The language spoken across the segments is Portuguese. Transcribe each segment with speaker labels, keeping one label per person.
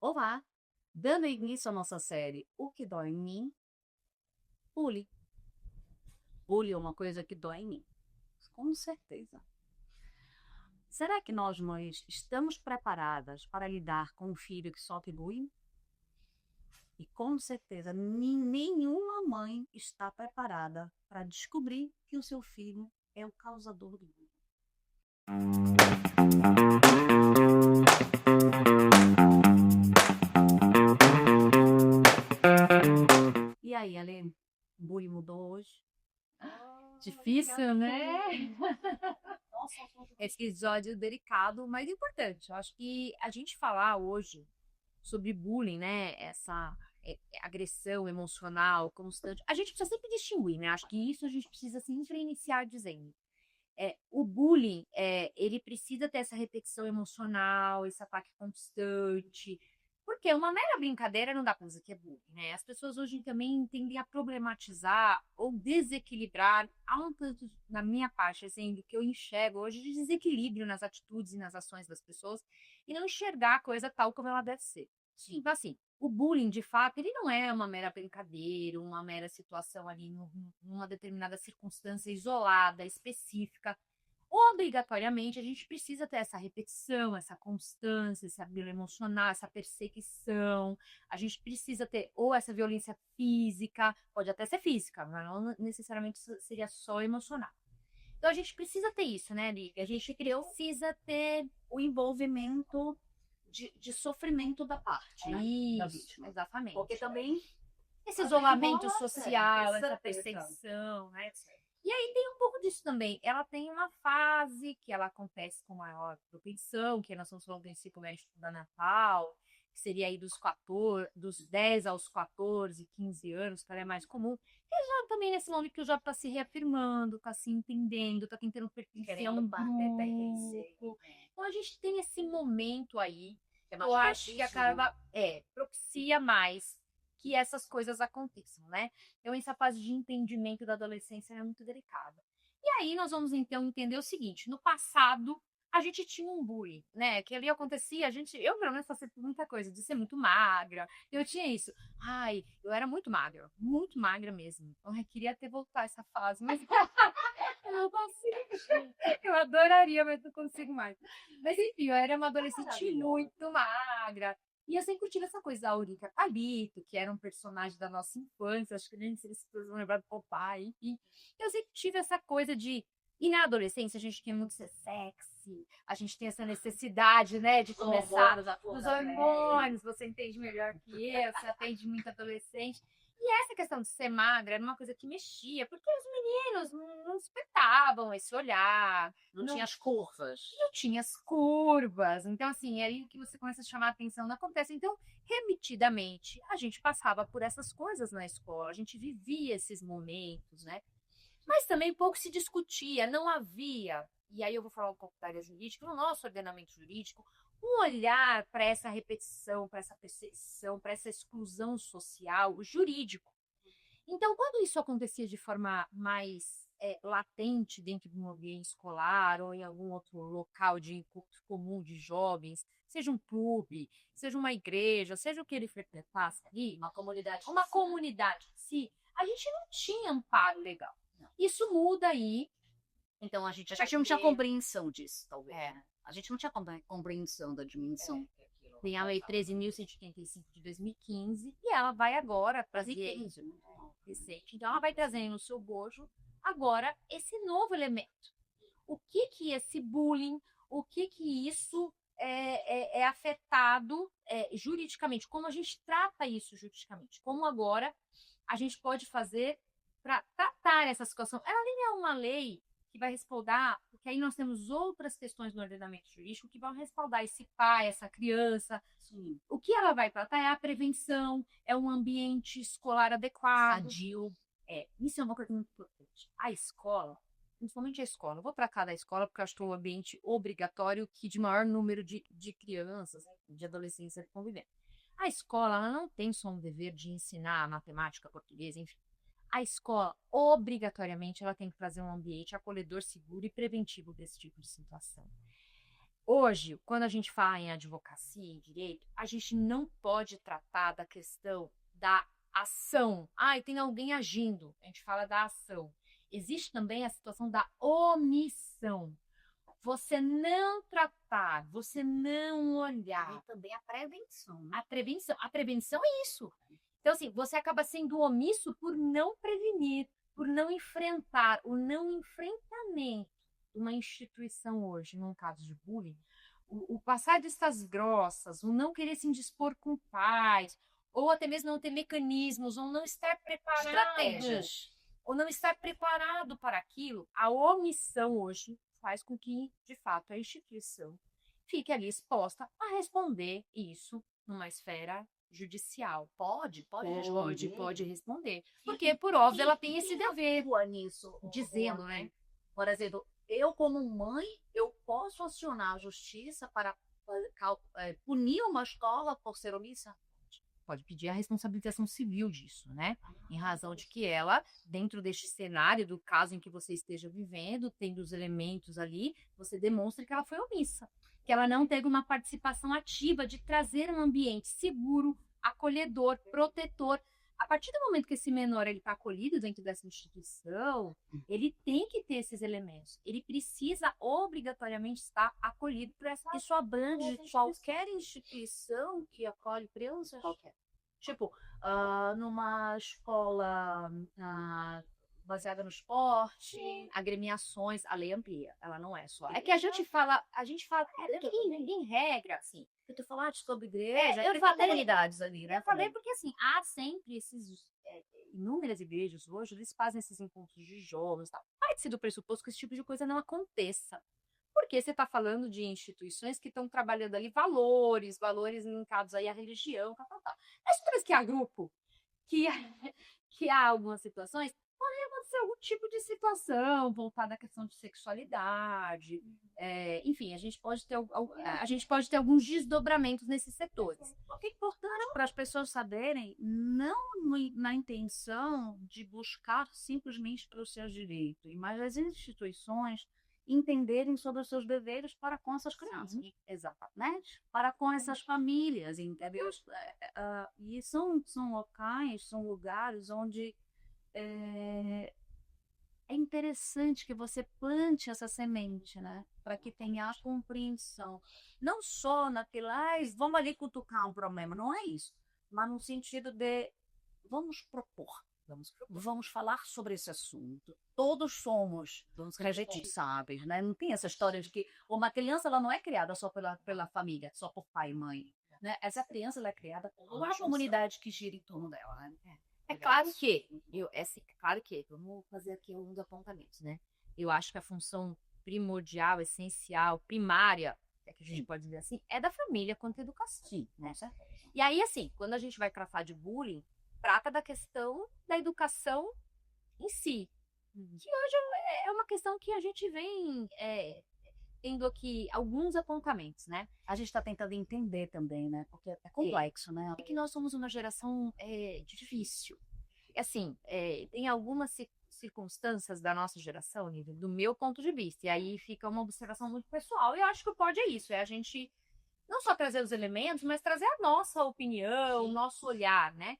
Speaker 1: Olá! Dando início à nossa série O que dói em mim? Bullying. Bullying é uma coisa que dói em mim, com certeza. Será que nós, mães, estamos preparadas para lidar com um filho que sofre bullying? E com certeza nenhuma mãe está preparada para descobrir que o seu filho é o causador do bullying. E aí, Ale, o bullying mudou hoje?
Speaker 2: Difícil, né?
Speaker 1: Esse episódio delicado, mas importante. Eu acho que a gente falar hoje sobre bullying, né? Essa agressão emocional constante. A gente precisa sempre distinguir, né? Acho que isso a gente precisa sempre iniciar dizendo. O bullying, ele precisa ter essa repetição emocional, esse ataque constante, porque uma mera brincadeira não dá pra dizer que é bullying, né? As pessoas hoje também tendem a problematizar ou desequilibrar, há um tanto, na minha parte, assim, do que eu enxergo hoje, de desequilíbrio nas atitudes e nas ações das pessoas, e não enxergar a coisa tal como ela deve ser. Sim. Então, assim, o bullying, de fato, ele não é uma mera brincadeira, uma mera situação ali, numa determinada circunstância isolada, específica. Obrigatoriamente, a gente precisa ter essa repetição, essa constância, esse apelo emocional, essa perseguição. A gente precisa ter ou essa violência física, pode até ser física, mas não necessariamente seria só emocional. Então, a gente precisa ter isso, né, Liga? A gente precisa ter o envolvimento de sofrimento da parte, né? Da
Speaker 2: Isso,
Speaker 1: vítima. Exatamente.
Speaker 2: porque também
Speaker 1: Esse
Speaker 2: a
Speaker 1: isolamento
Speaker 2: pessoa
Speaker 1: social, essa
Speaker 2: essa
Speaker 1: perseguição, né? E aí tem um pouco disso também. Ela tem uma fase que ela acontece com maior propensão, que nós estamos falando do ciclo médico da Natal, que seria aí dos 10 aos 14, 15 anos, que é mais comum. E já também nesse momento que o jovem está se reafirmando, está se entendendo, está tentando pertencer a um grupo. Então a gente tem esse momento aí, eu acho que acaba, propicia mais que essas coisas aconteçam, né? Então, essa fase de entendimento da adolescência é muito delicada. E aí nós vamos então entender o seguinte: no passado a gente tinha um bullying, né? Que ali acontecia, eu pelo menos passei por muita coisa, de ser muito magra. Eu tinha isso. Ai, eu era muito magra mesmo. Eu queria ter voltado essa fase, mas eu não consigo. Eu adoraria, mas não consigo mais. Mas enfim, eu era uma adolescente muito magra. E eu sempre curti essa coisa da Aurica Palito, que era um personagem da nossa infância, acho que nem sei se vocês vão lembrar do Popeye, enfim. Eu sempre tive essa coisa de. E na adolescência a gente quer muito ser sexy, a gente tem essa necessidade, né, de começar os hormônios, você entende melhor que eu, você atende muito adolescente. E essa questão de ser magra era uma coisa que mexia, porque os meninos não espetavam esse olhar,
Speaker 2: não tinha as curvas.
Speaker 1: não tinha as curvas. Então, assim, é aí que você começa a chamar a atenção, não acontece. Então, repetidamente, a gente passava por essas coisas na escola, a gente vivia esses momentos, né? Mas também pouco se discutia, não havia, e aí eu vou falar um pouco da área jurídica, no nosso ordenamento jurídico, um olhar para essa repetição, para essa perseguição, para essa exclusão social jurídico. Então, quando isso acontecia de forma mais latente dentro de um ambiente escolar ou em algum outro local de encontro comum de jovens, seja um clube, seja uma igreja, seja o que ele frequentasse ali, uma comunidade em si, a gente não tinha amparo legal. Isso muda aí, então a gente
Speaker 2: A
Speaker 1: já
Speaker 2: gente não tinha
Speaker 1: vê,
Speaker 2: compreensão disso, talvez.
Speaker 1: é,
Speaker 2: Né? A gente não tinha compreensão da dimensão.
Speaker 1: tem a Lei 13.185 de 2015 e ela vai agora trazer recente. Então ela vai trazendo no seu bojo agora esse novo elemento. O que que esse bullying, o que que isso é afetado juridicamente, como a gente trata isso juridicamente, como agora a gente pode fazer para tratar essa situação. Ela nem é uma lei que vai respaldar, porque aí nós temos outras questões no ordenamento jurídico que vão respaldar esse pai, essa criança. Sim. O que ela vai tratar é a prevenção, é um ambiente escolar adequado.
Speaker 2: Sadio.
Speaker 1: Isso é uma coisa muito importante. A escola, principalmente a escola, eu vou tratar da escola porque eu acho que é o ambiente obrigatório que de maior número de crianças, de adolescentes convivendo. A escola ela não tem só um dever de ensinar matemática, português, enfim. A escola, obrigatoriamente, ela tem que trazer um ambiente acolhedor, seguro e preventivo desse tipo de situação. Hoje, quando a gente fala em advocacia, em direito, a gente não pode tratar da questão da ação. E tem alguém agindo. A gente fala da ação. Existe também a situação da omissão. Você não tratar, você não olhar.
Speaker 2: E também a prevenção, né?
Speaker 1: A prevenção é isso. Então, assim, você acaba sendo omisso por não prevenir, por não enfrentar, o não enfrentamento de uma instituição hoje, num caso de bullying, o passar de estas grossas, o não querer se indispor com pais, ou até mesmo não ter mecanismos, ou não estar preparado,
Speaker 2: Estratégias.
Speaker 1: ou não estar preparado para aquilo, a omissão hoje faz com que, de fato, a instituição fique ali exposta a responder isso numa esfera judicial.
Speaker 2: Pode responder.
Speaker 1: Pode responder. Porque, por óbvio, ela tem esse dever.
Speaker 2: Atua nisso,
Speaker 1: Dizendo, né?
Speaker 2: Por exemplo, eu como mãe, eu posso acionar a justiça para punir uma escola por ser omissa?
Speaker 1: Pode pedir a responsabilização civil disso, né? Em razão de que ela, dentro deste cenário, do caso em que você esteja vivendo, tendo os elementos ali, você demonstra que ela foi omissa, que ela não teve uma participação ativa de trazer um ambiente seguro, acolhedor, protetor. A partir do momento que esse menor está acolhido dentro dessa instituição, ele tem que ter esses elementos. Ele precisa obrigatoriamente estar acolhido por essa
Speaker 2: Isso abrange qualquer instituição que acolhe crianças?
Speaker 1: Qualquer.
Speaker 2: Tipo, numa escola baseada no esporte.
Speaker 1: Agremiações, a lei amplia, ela não é só. É que a gente fala, ninguém regra, assim.
Speaker 2: Eu tô falando sobre igreja,
Speaker 1: eu
Speaker 2: tem
Speaker 1: falei-
Speaker 2: comunidades ali, né?
Speaker 1: Eu falei porque, assim, há sempre esses inúmeras igrejas hoje, eles fazem esses encontros de jovens e tal. Parte-se do pressuposto que esse tipo de coisa não aconteça. Porque você está falando de instituições que estão trabalhando ali valores linkados aí à religião, tal. Mas toda vez que há grupo, que, que há algumas situações, pode acontecer algum tipo de situação voltada à questão de sexualidade. Enfim, a gente pode ter alguns desdobramentos nesses setores.
Speaker 2: O que é importante para as pessoas saberem, não na intenção de buscar simplesmente pelos seus direitos, mas as instituições entenderem sobre os seus deveres para com essas crianças,
Speaker 1: Exatamente.
Speaker 2: para com essas famílias, entendeu? E são locais, são lugares onde é interessante que você plante essa semente, né? Para que tenha a compreensão. Não só naquilo, vamos ali cutucar um problema, não é isso. Mas no sentido de, vamos propor, vamos falar sobre esse assunto. Todos somos responsáveis, né? Não tem essa história de que uma criança ela não é criada só pela família, só por pai e mãe. Né? Essa criança ela é criada por uma comunidade que gira em torno dela, né?
Speaker 1: É claro que, vamos fazer aqui alguns apontamentos, né? Eu acho que a função primordial, essencial, primária, é que a gente pode dizer assim, é da família quanto à educação.
Speaker 2: Sim,
Speaker 1: né? E aí, assim, quando a gente vai tratar de bullying, trata da questão da educação em si. Que hoje é uma questão que a gente vem tendo aqui alguns apontamentos, né?
Speaker 2: A gente está tentando entender também, né? Porque é complexo, né?
Speaker 1: É que nós somos uma geração difícil. Assim, tem algumas circunstâncias da nossa geração, Nívia, do meu ponto de vista, e aí fica uma observação muito pessoal, e eu acho que o pode é isso, é a gente não só trazer os elementos, mas trazer a nossa opinião, o nosso olhar, né?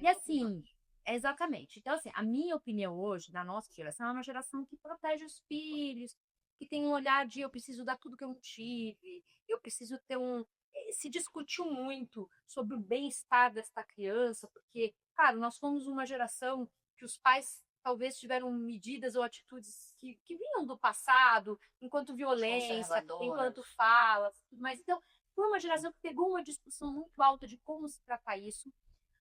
Speaker 1: E assim, exatamente. Então, assim, a minha opinião hoje, da nossa geração, é uma geração que protege os filhos, que tem um olhar de eu preciso dar tudo que eu não tive, eu preciso ter se discutiu muito sobre o bem-estar desta criança, porque, cara, nós fomos uma geração que os pais talvez tiveram medidas ou atitudes que vinham do passado, enquanto violência, enquanto falas, mas então foi uma geração que pegou uma discussão muito alta de como se tratar isso,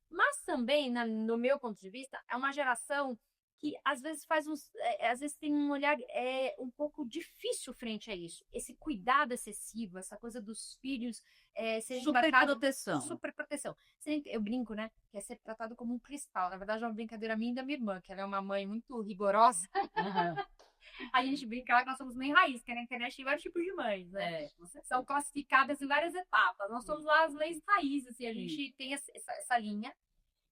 Speaker 1: mas também, no meu ponto de vista, é uma geração que às vezes às vezes tem um olhar um pouco difícil frente a isso. Esse cuidado excessivo, essa coisa dos filhos serem
Speaker 2: superproteção.
Speaker 1: Superproteção. Eu brinco, né? Que é ser tratado como um cristal. Na verdade, é uma brincadeira minha e da minha irmã, que ela é uma mãe muito rigorosa. A gente brinca que nós somos mãe raiz, que na internet tem vários tipos de mães, né? São classificadas em várias etapas. Nós somos lá as mães raízes, e a gente tem essa linha.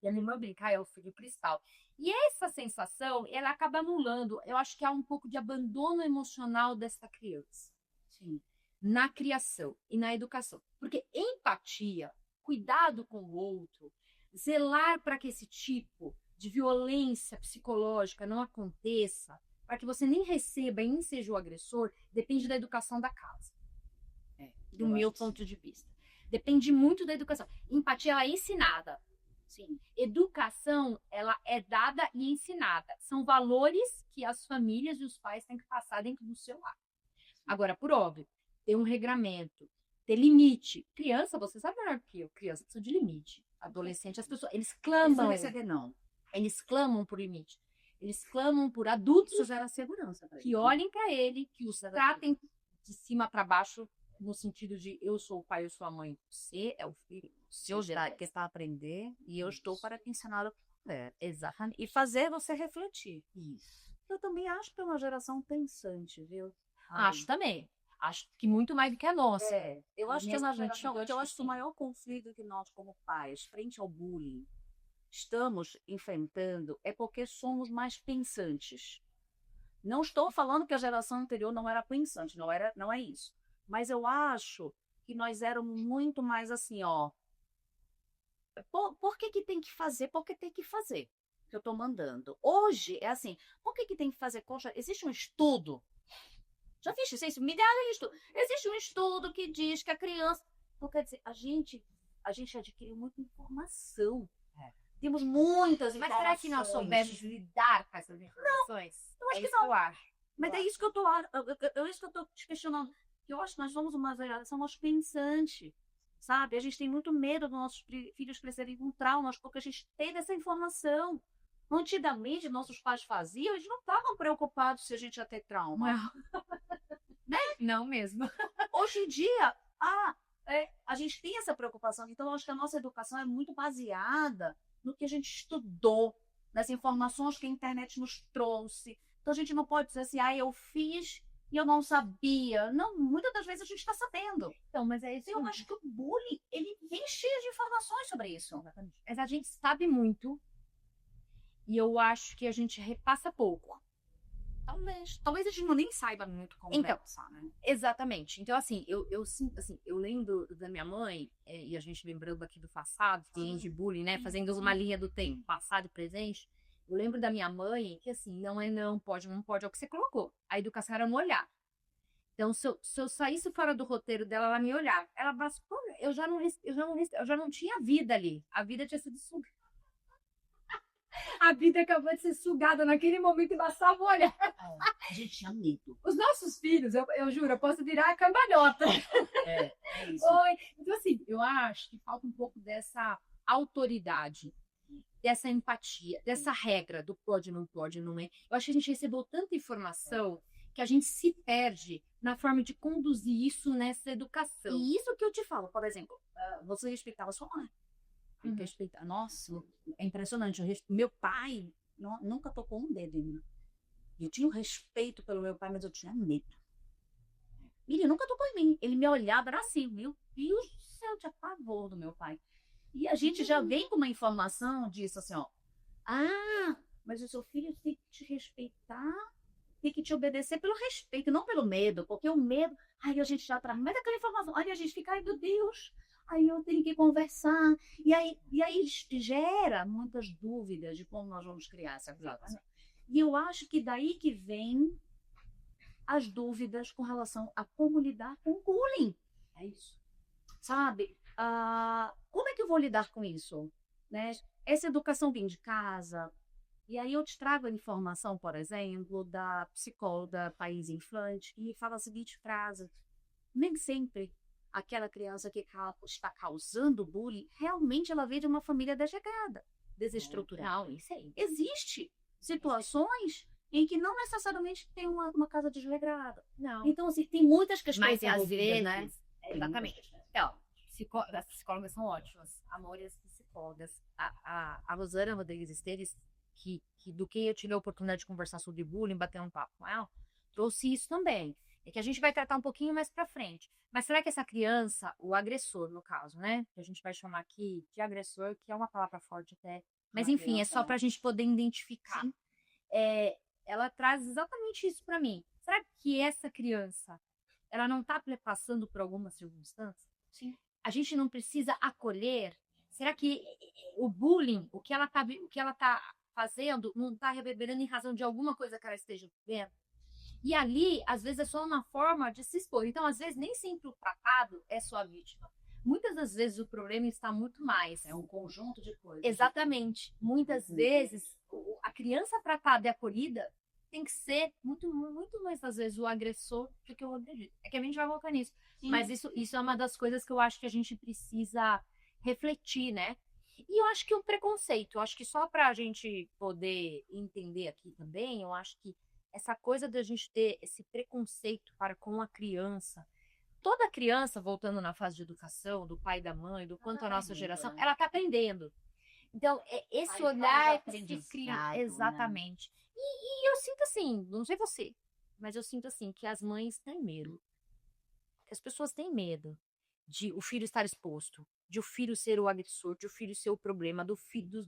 Speaker 1: E a minha irmã brinca, é o filho cristal. E essa sensação, ela acaba anulando. Eu acho que há um pouco de abandono emocional dessa criança.
Speaker 2: Sim.
Speaker 1: na criação e na educação. Porque empatia, cuidado com o outro, zelar para que esse tipo de violência psicológica não aconteça, para que você nem receba e nem seja o agressor, depende da educação da casa. Do meu ponto de vista. Depende muito da educação. Empatia, ela é ensinada. Sim. Educação, ela é dada e ensinada. São valores que as famílias e os pais têm que passar dentro do seu lar. Agora, por óbvio, ter um regramento, ter limite. Criança, você sabe melhor que eu, criança precisa de limite. Adolescente, as pessoas, eles clamam.
Speaker 2: Não.
Speaker 1: Eles clamam por limite. Eles clamam por adultos
Speaker 2: Isso gera segurança.
Speaker 1: que olhem para ele, que os tratem de cima para baixo, no sentido de eu sou o pai, eu sou a mãe, você é o filho.
Speaker 2: Seu que está a aprender e eu estou para te ensinar o que puder.
Speaker 1: Exatamente.
Speaker 2: E fazer você refletir.
Speaker 1: Isso.
Speaker 2: Eu também acho que é uma geração pensante, viu?
Speaker 1: Acho também. Acho que muito mais do que a nossa.
Speaker 2: Eu acho que é uma geração.
Speaker 1: eu
Speaker 2: Eu acho que o maior conflito que nós, como pais, frente ao bullying, estamos enfrentando é porque somos mais pensantes. Não estou falando que a geração anterior não era pensante, não é isso. Mas eu acho que nós éramos muito mais assim, ó. Por que tem que fazer? Porque tem que fazer. Que eu estou mandando. Hoje é assim, por que tem que fazer? Poxa, existe um estudo. Já viste isso? Milhares de estudos. Existe um estudo que diz que a criança. Então, quer dizer, a gente adquiriu muita informação. Temos muitas
Speaker 1: Mas
Speaker 2: informações.
Speaker 1: será que nós soubemos lidar com essas informações?
Speaker 2: Eu acho que
Speaker 1: isso
Speaker 2: não.
Speaker 1: eu acho.
Speaker 2: Mas é isso que eu estou te questionando. Eu acho que nós somos uma geração mais pensante, sabe? A gente tem muito medo dos nossos filhos crescerem com traumas, porque a gente teve essa informação. Antigamente, nossos pais faziam, eles não estavam preocupados se a gente ia ter trauma.
Speaker 1: Não mesmo.
Speaker 2: Hoje em dia, a gente tem essa preocupação. Então, eu acho que a nossa educação é muito baseada no que a gente estudou, nas informações que a internet nos trouxe. Então, a gente não pode dizer assim, eu fiz e eu não sabia. Não, muitas das vezes a gente está sabendo.
Speaker 1: Então, mas é isso.
Speaker 2: Eu acho que o bullying, ele vem cheio de informações sobre isso.
Speaker 1: Mas a gente sabe muito e eu acho que a gente repassa pouco.
Speaker 2: Talvez a gente nem saiba muito conversar, né?
Speaker 1: Exatamente. Então, assim, eu sinto, assim, eu lembro da minha mãe, e a gente lembrando aqui do passado, de bullying, né? Fazendo uma linha do tempo, passado e presente. Eu lembro da minha mãe que, assim, não pode, é o que você colocou. A educação era no olhar. Então, se eu saísse fora do roteiro dela, ela me olhava. Ela falava assim, pô, eu já não tinha vida ali. A vida tinha sido sugada. A vida acabou de ser sugada naquele momento e bastava olhar.
Speaker 2: A gente tinha medo.
Speaker 1: Os nossos filhos, eu juro, eu posso virar a cambalhota.
Speaker 2: É isso.
Speaker 1: Então, assim, eu acho que falta um pouco dessa autoridade, dessa empatia, dessa regra do pode, não é. Eu acho que a gente recebeu tanta informação que a gente se perde na forma de conduzir isso nessa educação.
Speaker 2: E isso que eu te falo, por exemplo, você respeitava sua mãe. Respeitar. Nossa, é impressionante. Meu pai nunca tocou um dedo em mim. Eu tinha um respeito pelo meu pai, mas eu tinha medo. Ele nunca tocou em mim. Ele me olhava, era assim, meu Deus do céu, eu tinha pavor do meu pai. E a gente já vem com uma informação disso assim, ó. Mas o seu filho tem que te respeitar, tem que te obedecer pelo respeito, não pelo medo, porque o medo, a gente já traz, mas aquela informação, a gente fica, meu Deus, aí eu tenho que conversar, e aí gera muitas dúvidas de como nós vamos criar essa relação. E eu acho que daí que vem as dúvidas com relação a como lidar com o bullying.
Speaker 1: É isso.
Speaker 2: Sabe? Como é que eu vou lidar com isso? Né? Essa educação vem de casa. E aí eu te trago a informação, por exemplo, da psicóloga País Infante, e fala a seguinte frase: nem sempre aquela criança que está causando bullying, realmente ela veio de uma família desregrada, desestruturada.
Speaker 1: Não, isso aí.
Speaker 2: Existe situações em que não necessariamente tem uma casa desregrada.
Speaker 1: Não.
Speaker 2: Então, assim, tem muitas questões
Speaker 1: mas às vezes,
Speaker 2: né?
Speaker 1: Exatamente. Então, as psicólogas são ótimas. Amores psicólogas. A Rosana Rodrigues Esteves, que do que eu tive a oportunidade de conversar sobre bullying, bater um papo com ela, trouxe isso também. É que a gente vai tratar um pouquinho mais pra frente. Mas será que essa criança, o agressor, no caso, né? Que a gente vai chamar aqui de agressor, que é uma palavra forte até. Mas enfim, é só pra gente poder identificar. Ela traz exatamente isso pra mim. Será que essa criança, ela não está passando por alguma circunstância?
Speaker 2: Sim.
Speaker 1: A gente não precisa acolher? Será que o bullying, o que ela tá fazendo, não está reverberando em razão de alguma coisa que ela esteja vivendo? E ali, às vezes, é só uma forma de se expor. Então, às vezes, nem sempre o tratado é só a vítima. Muitas das vezes o problema está muito mais.
Speaker 2: É um conjunto de coisas.
Speaker 1: Exatamente. Muitas vezes a criança tratada e acolhida tem que ser muito mais às vezes o agressor do que o agredido. É que a gente vai voltar nisso.
Speaker 2: Sim.
Speaker 1: Mas isso é uma das coisas que eu acho que a gente precisa refletir, né? E eu acho que o preconceito, eu acho que só para a gente poder entender aqui também, eu acho que essa coisa da gente ter esse preconceito para com a criança, toda criança, voltando na fase de educação, do pai e da mãe, do quanto a nossa geração, ela está aprendendo. Então, esse olhar que se cria. Exatamente. E eu sinto assim, não sei você, mas eu sinto assim, que as mães têm medo. Que as pessoas têm medo de o filho estar exposto, de o filho ser o agressor, de o filho ser o problema, do filho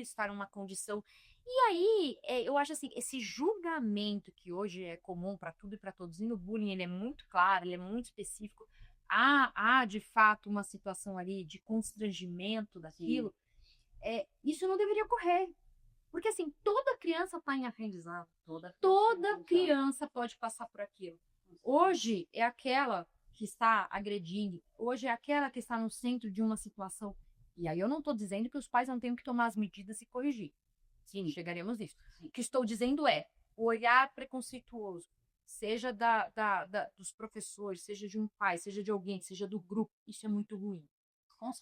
Speaker 1: estar numa condição. E aí, eu acho assim, esse julgamento que hoje é comum para tudo e para todos, e no bullying ele é muito claro, ele é muito específico. Há de fato uma situação ali de constrangimento daquilo. Isso não deveria ocorrer. Porque assim, toda criança está em aprendizado. Toda criança pode passar por aquilo. Hoje é aquela que está agredindo, hoje é aquela que está no centro de uma situação. E aí eu não estou dizendo que os pais não tenham que tomar as medidas e corrigir. Sim, chegaremos nisso. O que estou dizendo é o olhar preconceituoso, seja dos professores, seja de um pai, seja de alguém, seja do grupo, isso é muito ruim.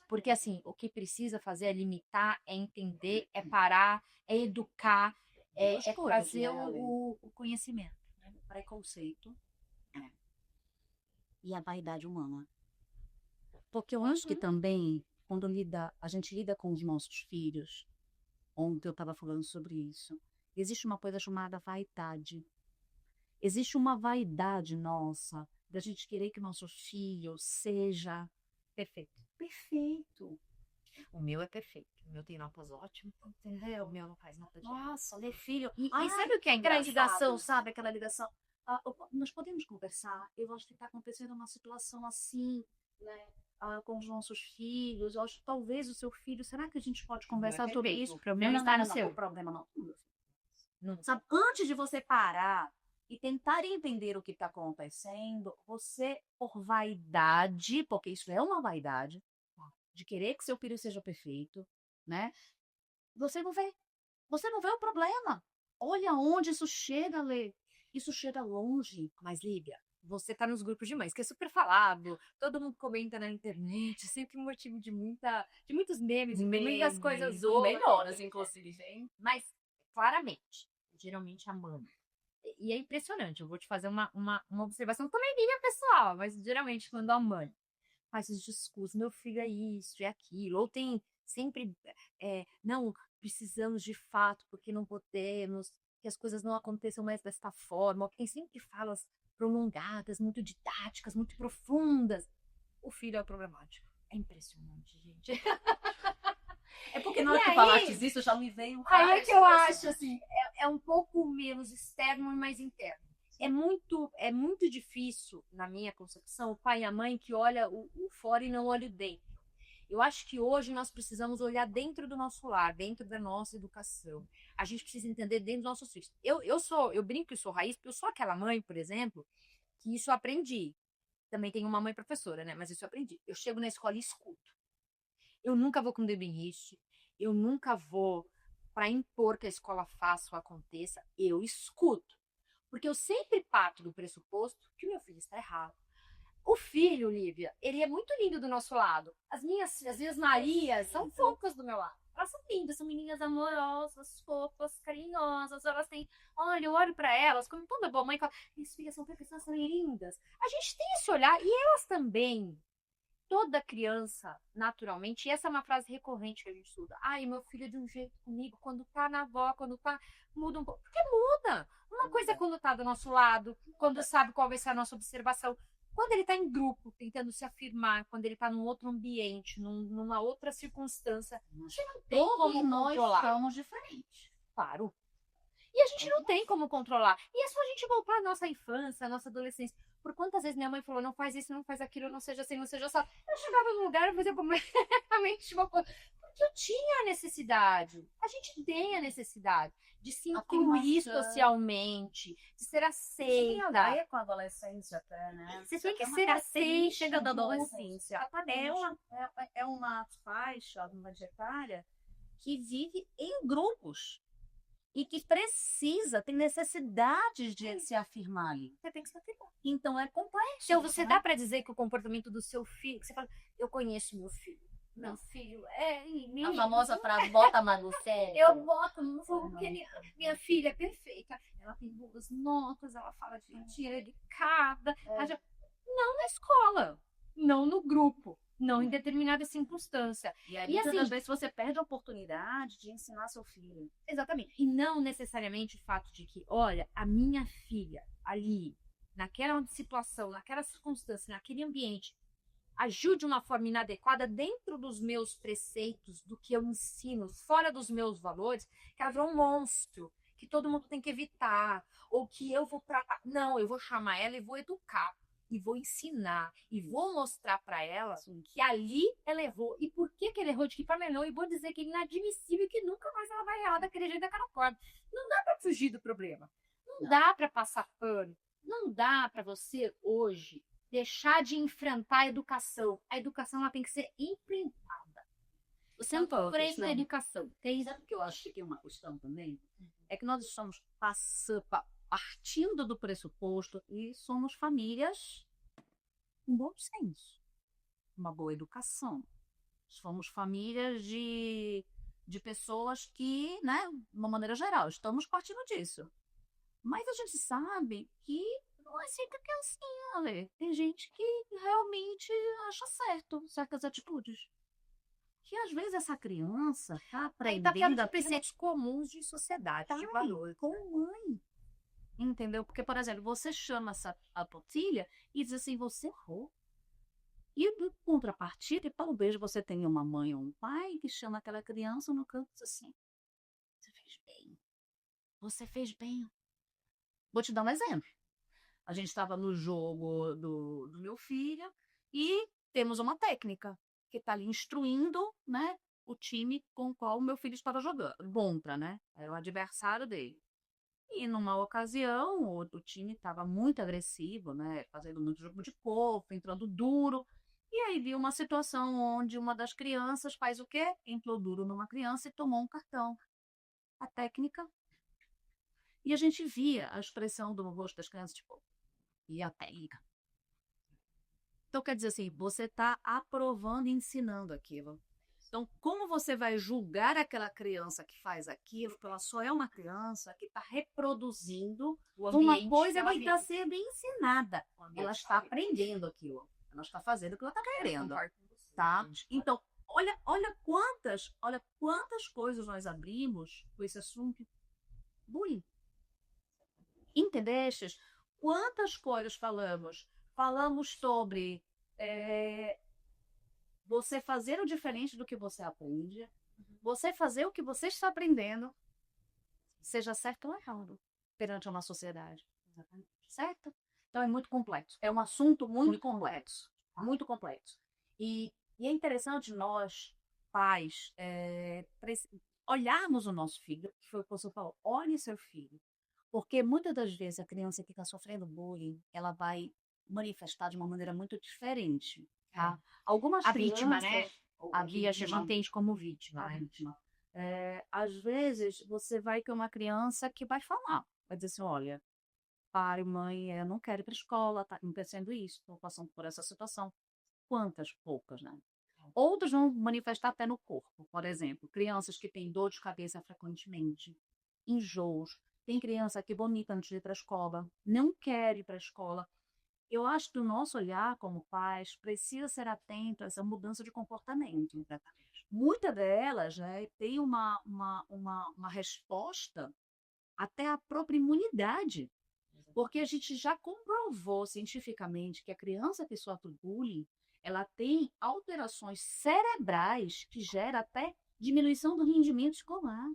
Speaker 1: Porque assim, o que precisa fazer é limitar, é entender, é parar, é educar, é trazer o conhecimento.
Speaker 2: O preconceito e a vaidade humana. Porque eu acho que também, quando a gente lida com os nossos filhos, ontem eu estava falando sobre isso, existe uma coisa chamada vaidade. Existe uma vaidade nossa, da gente querer que o nosso filho seja
Speaker 1: perfeito.
Speaker 2: Perfeito.
Speaker 1: O meu é perfeito. O meu tem notas ótimas, entendeu? O meu não faz nota de...
Speaker 2: Nossa, ler filho.
Speaker 1: E sabe o que é engraçado?
Speaker 2: Aquela ligação, sabe? Aquela ligação. Nós podemos conversar. Eu acho que está acontecendo uma situação assim, né? Com os nossos filhos. Eu acho que talvez o seu filho. Será que a gente pode conversar sobre isso?
Speaker 1: O problema está no seu.
Speaker 2: O problema não. Sabe? Antes de você parar e tentar entender o que está acontecendo, você, por vaidade, porque isso é uma vaidade, de querer que seu filho seja perfeito, né? Você não vê o problema. Olha onde isso chega, Lê. Isso chega longe.
Speaker 1: Mas, Lívia, você tá nos grupos de mães, que é super falado, todo mundo comenta na internet, sempre motivo de muitos memes, muitas coisas
Speaker 2: melhoras, inclusive, hein?
Speaker 1: Mas, claramente, geralmente a mãe. E é impressionante, eu vou te fazer uma observação também minha pessoal, mas geralmente quando a mãe faz os discursos, meu filho é isso, é aquilo, ou tem sempre, não, precisamos de fato, porque não podemos, que as coisas não aconteçam mais desta forma, ou quem sempre falas prolongadas, muito didáticas, muito profundas, o filho é problemático. É impressionante, gente.
Speaker 2: É porque na hora que falaste isso, já me veio...
Speaker 1: Aí é que eu acho, assim, é um pouco menos externo e mais interno. É muito difícil, na minha concepção, o pai e a mãe que olha o fora e não olha o dentro. Eu acho que hoje nós precisamos olhar dentro do nosso lar, dentro da nossa educação. A gente precisa entender dentro dos nossos filhos. Eu brinco que sou raiz, porque eu sou aquela mãe, por exemplo, que isso eu aprendi. Também tenho uma mãe professora, né? Mas isso eu aprendi. Eu chego na escola e escuto. Eu nunca vou com debirriche, eu nunca vou para impor que a escola faça ou aconteça. Eu escuto. Porque eu sempre parto do pressuposto que o meu filho está errado. O filho, Lívia, ele é muito lindo do nosso lado. As minhas Marias são fofas do meu lado. Elas são lindas, são meninas amorosas, fofas, carinhosas. Elas têm... Olha, eu olho para elas, como toda boa mãe, fala, minhas filhas são perfeitas, são lindas. A gente tem esse olhar, e elas também. Toda criança, naturalmente, e essa é uma frase recorrente que a gente estuda. Ai, meu filho é de um jeito comigo, quando tá na avó, quando tá... Muda um pouco. Porque muda. Uma coisa é quando tá do nosso lado, quando sabe qual vai ser a nossa observação. Quando ele tá em grupo, tentando se afirmar, quando ele tá num outro ambiente, numa outra circunstância, a gente não tem como controlar.
Speaker 2: Nós somos diferentes.
Speaker 1: Claro. E a gente não tem como controlar. E é só a gente voltar à nossa infância, à nossa adolescência. Por quantas vezes minha mãe falou, não faz isso, não faz aquilo, não seja assim, não seja só. Eu chegava no lugar e fazia completamente uma coisa. Porque eu tinha a necessidade. A gente tem a necessidade de se incluir
Speaker 2: Afirmação.
Speaker 1: socialmente, de ser
Speaker 2: Isso tem a
Speaker 1: aceita.
Speaker 2: ver com a adolescência até, né?
Speaker 1: Você tem que
Speaker 2: É uma
Speaker 1: ser
Speaker 2: característica
Speaker 1: aceita
Speaker 2: da
Speaker 1: do outro.
Speaker 2: adolescência.
Speaker 1: Exatamente.
Speaker 2: É uma faixa, uma etária que vive em grupos e que precisa, tem necessidades de se afirmar ali.
Speaker 1: Você tem que se afirmar.
Speaker 2: Então é complexo.
Speaker 1: Então, você
Speaker 2: né?
Speaker 1: dá pra dizer que o comportamento do seu filho, que você fala, eu conheço meu filho. Meu filho é.
Speaker 2: A famosa frase, bota a mão no sério.
Speaker 1: Eu boto no fogo porque minha filha é perfeita. Ela tem boas notas, ela fala direitinho, ela é educada. Não na escola, não no grupo, não em determinada circunstância.
Speaker 2: E aí,
Speaker 1: E
Speaker 2: muitas
Speaker 1: assim-
Speaker 2: das vezes, você perde a oportunidade de ensinar seu filho.
Speaker 1: Exatamente. E não necessariamente o fato de que, olha, a minha filha ali, naquela situação, naquela circunstância, naquele ambiente, agiu de uma forma inadequada dentro dos meus preceitos, do que eu ensino, fora dos meus valores, que ela virou um monstro, que todo mundo tem que evitar, ou que eu vou tratar. Não, eu vou chamar ela e vou educar, e vou ensinar, e vou mostrar para ela que ali ela errou, e por que ela errou, de que forma ela errou, e vou dizer que é inadmissível, que nunca mais ela vai errar daquele jeito, daquela forma. Não dá para fugir do problema, não dá para passar pano, não dá para você hoje deixar de enfrentar a educação. A educação ela tem que ser enfrentada. Você
Speaker 2: Não pode,
Speaker 1: enfrenta a
Speaker 2: não.
Speaker 1: educação. Tem
Speaker 2: Sabe o que eu acho que é uma questão também? É que nós estamos partindo do pressuposto e somos famílias com bom senso, uma boa educação. Somos famílias de pessoas que, né, de uma maneira geral, estamos partindo disso. Mas a gente sabe que não é sempre que é assim, Ale. Tem gente que realmente acha certo certas atitudes. Que às vezes essa criança tá
Speaker 1: Aí tá
Speaker 2: aprendendo
Speaker 1: falando de
Speaker 2: aquilo
Speaker 1: preceitos comuns de sociedade, de valor.
Speaker 2: com mãe. Entendeu? Porque, por exemplo, você chama a Potilha e diz assim, você errou. E em contrapartida, talvez você tenha uma mãe ou um pai que chama aquela criança no canto e diz assim, você fez bem. Você fez bem. Vou te dar um exemplo. A gente estava no jogo do meu filho e temos uma técnica que está ali instruindo, né, o time com o qual o meu filho estava jogando. Contra, né? Era o adversário dele. E numa ocasião, o time estava muito agressivo, né, fazendo muito jogo de corpo, entrando duro. E aí viu uma situação onde uma das crianças faz o quê? Entrou duro numa criança e tomou um cartão. A técnica. E a gente via a expressão do rosto das crianças, tipo, e a técnica. Então, quer dizer assim, você está aprovando e ensinando aquilo. Então, como você vai julgar aquela criança que faz aquilo, porque ela só é uma criança que está reproduzindo uma coisa que está sendo ensinada. Ela está aprendendo aquilo. Ela está fazendo o que ela está querendo. Tá? Então, olha quantas coisas nós abrimos com esse assunto. Bullying. Entendestes? Quantas coisas falamos? Falamos sobre você fazer o diferente do que você aprende, você fazer o que você está aprendendo, seja certo ou errado, perante uma sociedade. Certo? Então é muito complexo. É um assunto muito complexo. Muito complexo. E é interessante nós, pais, olharmos o nosso filho, que foi o que você falou, olhe seu filho. Porque muitas das vezes a criança que está sofrendo bullying, ela vai manifestar de uma maneira muito diferente. Tá? Algumas
Speaker 1: A
Speaker 2: crianças,
Speaker 1: vítima, né?
Speaker 2: A
Speaker 1: A gente
Speaker 2: vítima.
Speaker 1: entende como vítima.
Speaker 2: A
Speaker 1: Né?
Speaker 2: vítima. Às vezes você vai ter uma criança que vai falar, vai dizer assim, olha, pai, mãe, eu não quero ir para a escola, tá acontecendo isso, estou passando por essa situação. Quantas? Poucas, né? Outros vão manifestar até no corpo, por exemplo, crianças que têm dor de cabeça frequentemente, enjoos. Tem criança que vomita antes de ir para a escola, não quer ir para a escola. Eu acho que o nosso olhar como pais precisa ser atento a essa mudança de comportamento. Muitas delas, né, tem uma resposta até à própria imunidade. Porque a gente já comprovou cientificamente que a criança que sofre bullying, ela tem alterações cerebrais que geram até diminuição do rendimento escolar.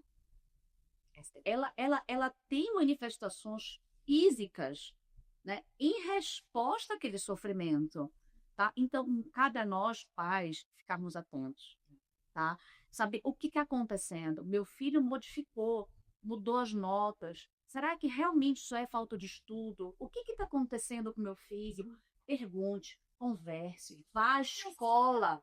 Speaker 2: Ela tem manifestações físicas, né? Em resposta àquele sofrimento, tá? Então, cabe a nós, pais, ficarmos atentos, tá? Saber o que está acontecendo. Meu filho mudou as notas. Será que realmente isso é falta de estudo? O que está acontecendo com meu filho? Pergunte, converse, vá à escola.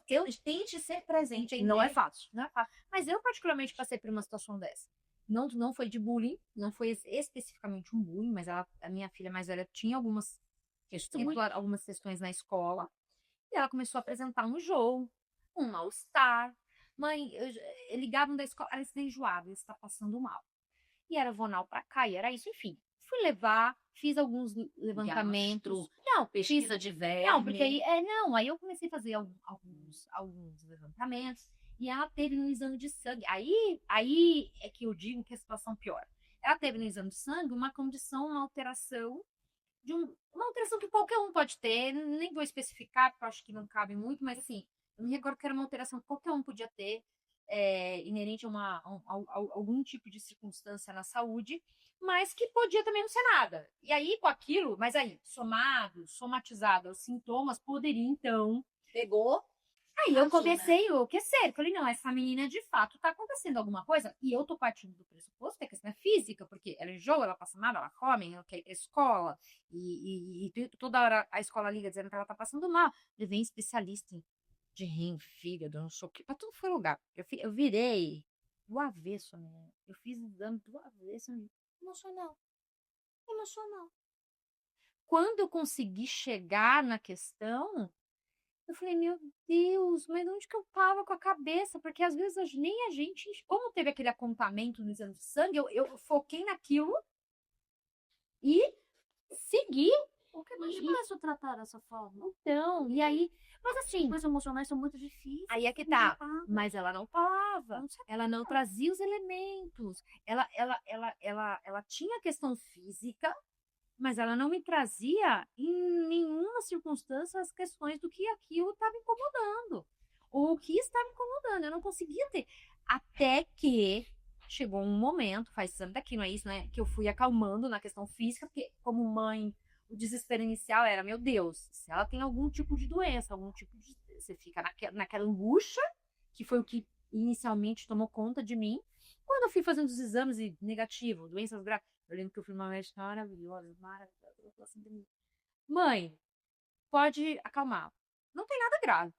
Speaker 1: Eu tente ser presente aí.
Speaker 2: Não é fácil.
Speaker 1: Não é fácil. Mas eu, particularmente, passei por uma situação dessa. Não foi de bullying, não foi especificamente um bullying, mas a minha filha mais velha tinha algumas questões na escola. E ela começou a apresentar um enjoo, um mal-estar. Mãe, ligavam da escola, ela está enjoada, ela está passando mal. E era vonal pra cá, e era isso, enfim. Fui levar, fiz alguns levantamentos. Não,
Speaker 2: Pesquisa de verme.
Speaker 1: não, porque aí eu comecei a fazer alguns levantamentos e ela teve no exame de sangue. Aí é que eu digo que a situação piora. Ela teve no exame de sangue uma condição, uma alteração uma alteração que qualquer um pode ter, nem vou especificar, porque eu acho que não cabe muito, mas assim, eu me recordo que era uma alteração que qualquer um podia ter, inerente a algum tipo de circunstância na saúde, mas que podia também não ser nada. E aí, com aquilo, mas aí, somatizado aos sintomas, poderia então.
Speaker 2: Pegou.
Speaker 1: Aí eu comecei a enlouquecer. Falei, não, essa menina de fato tá acontecendo alguma coisa. E eu tô partindo do pressuposto que a questão é física, porque ela enjoa, ela passa mal, ela come, ela quer ir pra escola. E toda hora a escola liga dizendo que ela tá passando mal. Ele vem especialista de rim, fígado, não sei o quê, pra tudo foi lugar. Eu virei do avesso, né? Eu fiz exame do avesso, emocional. Emocional. Quando eu consegui chegar na questão, eu falei, meu Deus, mas onde que eu tava com a cabeça? Porque às vezes nem a gente, como teve aquele apontamento no exame de sangue, eu foquei naquilo e segui.
Speaker 2: Porque não é fácil tratar dessa forma.
Speaker 1: Então, e aí, mas assim,
Speaker 2: As emocionais são muito difíceis.
Speaker 1: aí é que tá. Mas ela não falava, ela não trazia os elementos. Ela tinha a questão física, mas ela não me trazia em nenhuma circunstância as questões do que aquilo estava incomodando. Ou o que estava incomodando. Eu não conseguia ter. Até que chegou um momento, faz exame daqui, não é isso, né? Que eu fui acalmando na questão física, porque como mãe, o desespero inicial era, meu Deus, se ela tem algum tipo de doença, algum tipo de. Você fica naquela angústia, que foi o que inicialmente tomou conta de mim. Quando eu fui fazendo os exames e negativo, doenças graves, eu lembro que eu fui numa médica maravilhosa. Ela falou assim, mãe, pode acalmar. Não tem nada grave.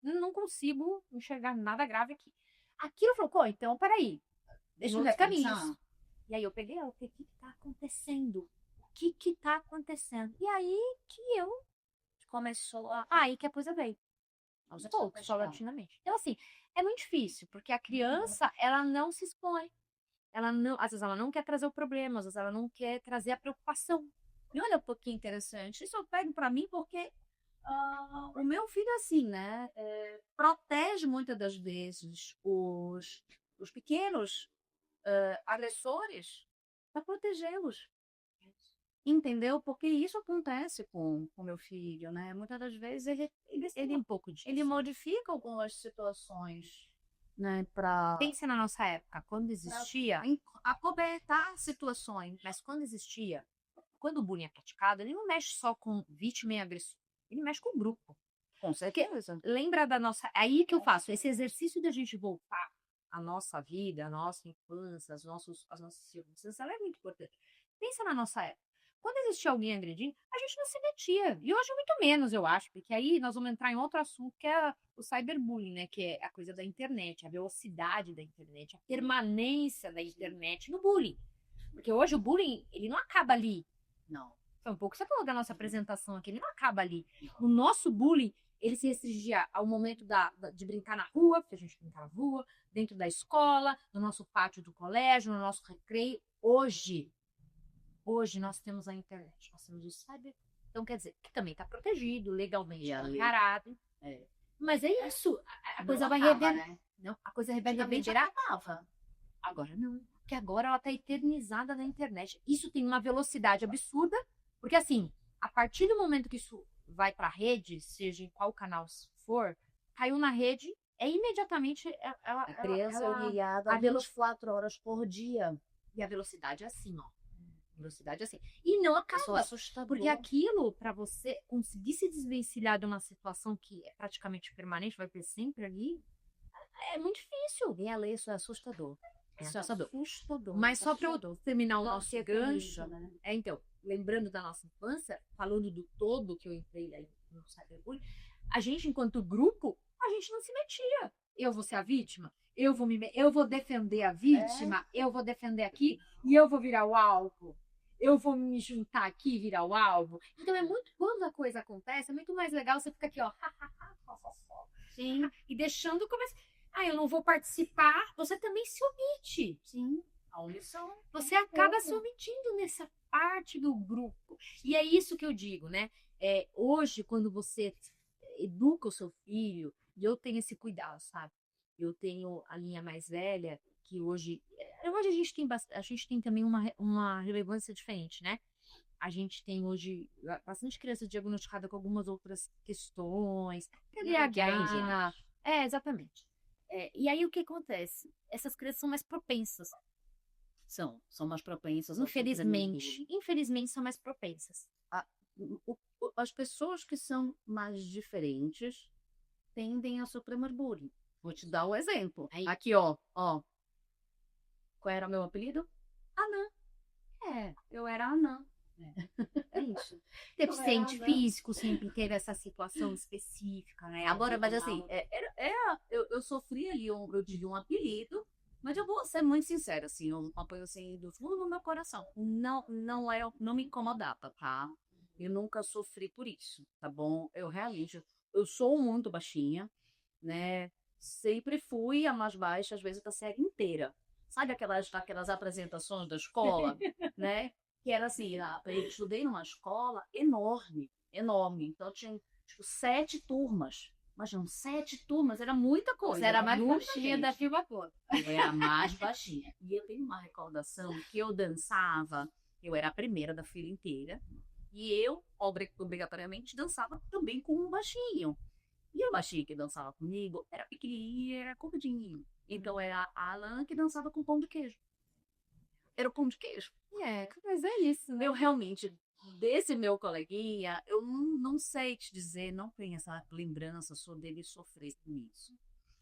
Speaker 1: Não consigo enxergar nada grave aqui. Aquilo falou, então, peraí. Deixa eu ver caminhos. E aí eu peguei ela, o que tá acontecendo? O que tá acontecendo? E aí que eu começou a... Aí que a coisa veio. Aos poucos, paulatinamente. Então, assim, é muito difícil, porque a criança, ela não se expõe. Ela não, às vezes ela não quer trazer o problema, às vezes ela não quer trazer a preocupação.
Speaker 2: E olha um pouquinho interessante, isso eu pego para mim porque o meu filho, assim, né, protege muitas das vezes os pequenos agressores para protegê-los. Entendeu? Porque isso acontece com o meu filho, né? Muitas das vezes ele
Speaker 1: um pouco disso.
Speaker 2: Ele modifica algumas situações, né, para
Speaker 1: Pense na nossa época, quando existia,
Speaker 2: acobertar situações.
Speaker 1: mas quando existia, quando o bullying é praticado, ele não mexe só com vítima e agressor, ele mexe com o grupo.
Speaker 2: Com certeza.
Speaker 1: Lembra da nossa. Aí que eu faço esse exercício da gente voltar à nossa vida, à nossa infância, as nossas circunstâncias, ela é muito importante. Pensa na nossa época. Quando existia alguém agredindo, a gente não se metia. E hoje muito menos, eu acho, porque aí nós vamos entrar em outro assunto, que é o cyberbullying, né? Que é a coisa da internet, a velocidade da internet, a permanência da internet no bullying. Porque hoje o bullying, ele não acaba ali.
Speaker 2: Não.
Speaker 1: Foi um pouco que você falou da nossa apresentação aqui, ele não acaba ali. O nosso bullying, ele se restringia ao momento de brincar na rua, porque a gente brincava na rua, dentro da escola, no nosso pátio do colégio, no nosso recreio. Hoje nós temos a internet, nós temos o cyber. Então, quer dizer, que também está protegido, legalmente encarado. Mas é isso. A coisa vai reverberar. Né? Não, a coisa vai reverberar. Agora não. Porque agora ela está eternizada na internet. Isso tem uma velocidade absurda. Porque, assim, a partir do momento que isso vai para a rede, seja em qual canal for, caiu na rede, imediatamente
Speaker 2: a criança é ligada a 24 horas por dia.
Speaker 1: E a velocidade é assim, ó. Velocidade assim. E não
Speaker 2: Eu sou
Speaker 1: acaba.
Speaker 2: assustador.
Speaker 1: Porque aquilo, para você conseguir se desvencilhar de uma situação que é praticamente permanente, vai ter sempre ali, é muito difícil.
Speaker 2: E ela, isso é assustador. Isso é assustador.
Speaker 1: Mas só para eu
Speaker 2: assustador.
Speaker 1: terminar o
Speaker 2: Nossa,
Speaker 1: nosso
Speaker 2: que é
Speaker 1: gancho,
Speaker 2: terrível, né?
Speaker 1: então, lembrando da nossa infância, falando do todo que eu entrei aí no cyberbullying, a gente, enquanto grupo, a gente não se metia. Eu vou ser a vítima, eu vou defender a vítima, eu vou defender aqui e eu vou virar o alvo. Eu vou me juntar aqui e virar o alvo. Então é muito, quando a coisa acontece, é muito mais legal você ficar aqui, ó,
Speaker 2: Sim,
Speaker 1: e deixando começar. Ah, eu não vou participar. Você também se omite.
Speaker 2: sim. A omissão.
Speaker 1: Você acaba se omitindo nessa parte do grupo. E é isso que eu digo, né? Hoje, quando você educa o seu filho, e eu tenho esse cuidado, sabe? Eu tenho a minha mais velha, que hoje a gente tem também uma relevância diferente, né? A gente tem hoje bastante criança diagnosticada com algumas outras questões, TDAH. Exatamente. E aí o que acontece? Essas crianças são mais propensas.
Speaker 2: São mais propensas ao
Speaker 1: Infelizmente são mais propensas.
Speaker 2: As pessoas que são mais diferentes tendem a sofrer mais bullying. Vou te dar um exemplo.
Speaker 1: Aí.
Speaker 2: Aqui, ó. Qual era o meu apelido? Anã. Eu era Anã. É isso.
Speaker 1: Deficiente físico sempre teve essa situação específica, né?
Speaker 2: Agora, mas assim, eu sofri ali eu tive um apelido, mas eu vou ser muito sincera, assim, eu apoio assim do fundo do meu coração. Não me incomodava, tá? Eu nunca sofri por isso, tá bom? Eu sou muito baixinha, né? Sempre fui a mais baixa, às vezes, da série inteira. Sabe aquelas apresentações da escola, né? Que era assim, eu estudei numa escola enorme, enorme. Então, tinha, tipo, 7 turmas. Imagina, 7 turmas, era muita coisa.
Speaker 1: Você era
Speaker 2: era
Speaker 1: mais
Speaker 2: muita
Speaker 1: baixinha
Speaker 2: gente.
Speaker 1: da turma toda.
Speaker 2: Eu era a mais baixinha. E eu tenho uma recordação que eu dançava, eu era a primeira da fila inteira, e eu, obrigatoriamente, dançava também com um baixinho. E o baixinho que dançava comigo era pequenininho e era gordinho. Então era a Alan que dançava com pão de queijo. Era o pão de queijo.
Speaker 1: Mas é isso, né?
Speaker 2: Eu realmente, desse meu coleguinha, eu não sei te dizer, não tenho essa lembrança só dele sofrer com isso.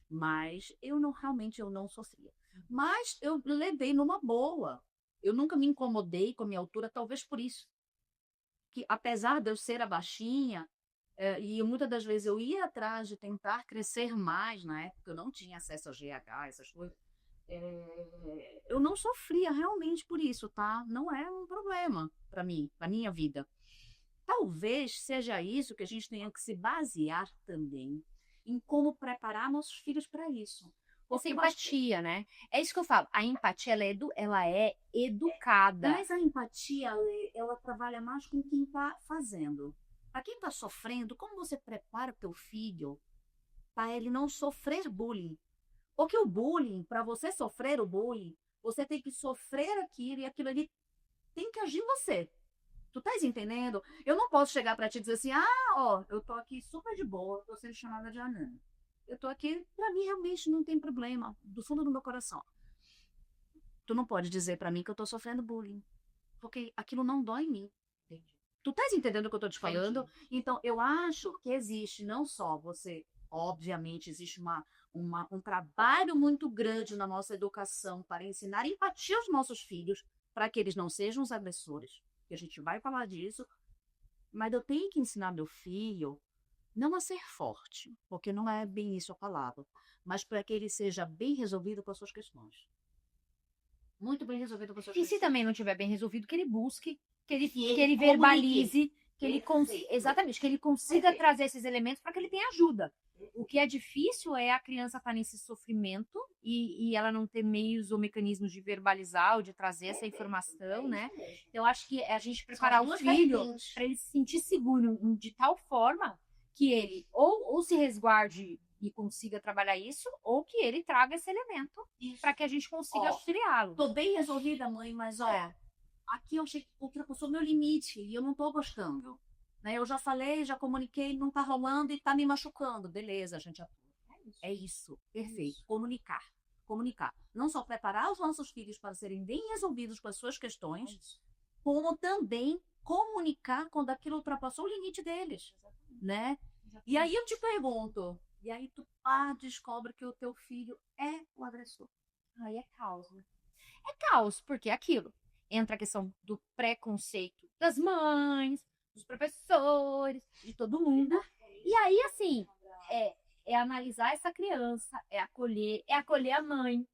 Speaker 2: Mas realmente eu não sofria. Mas eu levei numa boa. Eu nunca me incomodei com a minha altura, talvez por isso. Que apesar de eu ser a baixinha, e muitas das vezes eu ia atrás de tentar crescer mais, na época eu não tinha acesso a GH, essas coisas, eu não sofria realmente por isso, tá? Não é um problema para mim, para minha vida. Talvez seja isso que a gente tenha que se basear também em como preparar nossos filhos para isso.
Speaker 1: Essa
Speaker 2: Porque
Speaker 1: empatia, né? É isso que eu falo. A empatia, ela é educada.
Speaker 2: Mas a empatia, ela trabalha mais com quem está fazendo. Para quem está sofrendo, como você prepara teu filho para ele não sofrer bullying? Porque o bullying, para você sofrer o bullying, você tem que sofrer aquilo e aquilo ali tem que agir em você. Tu estás entendendo? Eu não posso chegar para ti e dizer assim, eu tô aqui super de boa, tô sendo chamada de anã. Eu tô aqui, para mim realmente não tem problema, do fundo do meu coração. Tu não pode dizer para mim que eu tô sofrendo bullying, porque aquilo não dói em mim.
Speaker 1: Entendi.
Speaker 2: Tu estás entendendo o que eu tô te falando? Então, eu acho que existe não só você, obviamente, existe um trabalho muito grande na nossa educação para ensinar empatia aos nossos filhos, para que eles não sejam os agressores. Que a gente vai falar disso, mas eu tenho que ensinar meu filho não a ser forte, porque não é bem isso a palavra, mas para que ele seja bem resolvido com as suas questões. Muito bem resolvido com as suas
Speaker 1: E
Speaker 2: questões.
Speaker 1: se também não tiver bem resolvido, que ele busque, que ele
Speaker 2: ele
Speaker 1: verbalize, que ele
Speaker 2: Perfeito.
Speaker 1: exatamente, que ele consiga trazer esses elementos para que ele tenha ajuda. O que é difícil é a criança estar nesse sofrimento e ela não ter meios ou mecanismos de verbalizar ou de trazer essa informação, né? Eu acho que é a gente preparar o filho para ele se sentir seguro de tal forma que ele ou se resguarde e consiga trabalhar isso, ou que ele traga esse elemento para que a gente consiga auxiliá-lo.
Speaker 2: Tô bem resolvida, mãe, mas aqui eu achei que ultrapassou meu limite e eu não tô gostando. Né? Eu já falei, já comuniquei, não tá rolando e tá me machucando. Beleza, a gente atua. É isso, perfeito. Comunicar. Não só preparar os nossos filhos para serem bem resolvidos com as suas questões, como também comunicar quando aquilo ultrapassou o limite deles, né? E aí eu te pergunto, e aí tu descobre que o teu filho é o agressor.
Speaker 1: Aí é caos, né? É caos, porque é aquilo. Entra a questão do preconceito das mães, dos professores, de todo mundo. E aí, assim, é, é analisar essa criança, é acolher a mãe.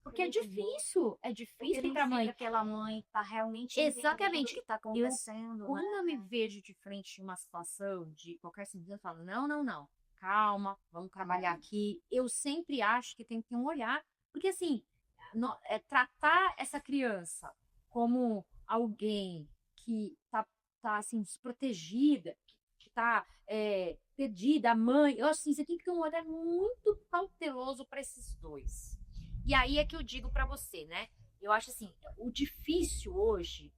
Speaker 1: Porque é difícil para a mãe.
Speaker 2: Aquela mãe tá realmente
Speaker 1: Exatamente.
Speaker 2: o que tá acontecendo,
Speaker 1: Quando
Speaker 2: né?
Speaker 1: eu me vejo de frente de uma situação de qualquer situação, eu falo, não, não, não, calma, vamos trabalhar aqui. Eu sempre acho que tem que ter um olhar, porque assim, tratar essa criança como alguém que tá assim, desprotegida, que tá perdida, a mãe, eu acho assim, você tem que ter um olhar muito cauteloso para esses dois. E aí é que eu digo para você, né? Eu acho assim, o difícil hoje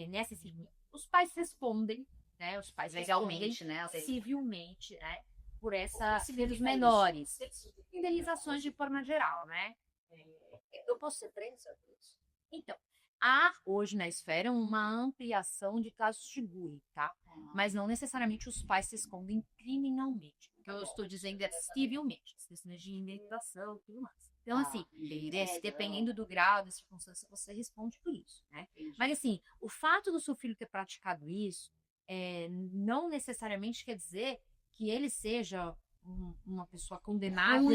Speaker 1: nessa os pais respondem, né? Os pais
Speaker 2: Legalmente,
Speaker 1: respondem
Speaker 2: né?
Speaker 1: civilmente, né? Por pelos menores. Indenizações de forma geral, né?
Speaker 2: Eu posso ser presa por isso?
Speaker 1: Então, há hoje na esfera uma ampliação de casos de bullying, tá? Mas não necessariamente os pais se escondem criminalmente. O que eu estou dizendo é civilmente, as questões de indenização e tudo mais. Então, assim, dependendo do grau da circunstância, você responde por isso, né? Mas, assim, o fato do seu filho ter praticado isso não necessariamente quer dizer que ele seja uma pessoa condenável,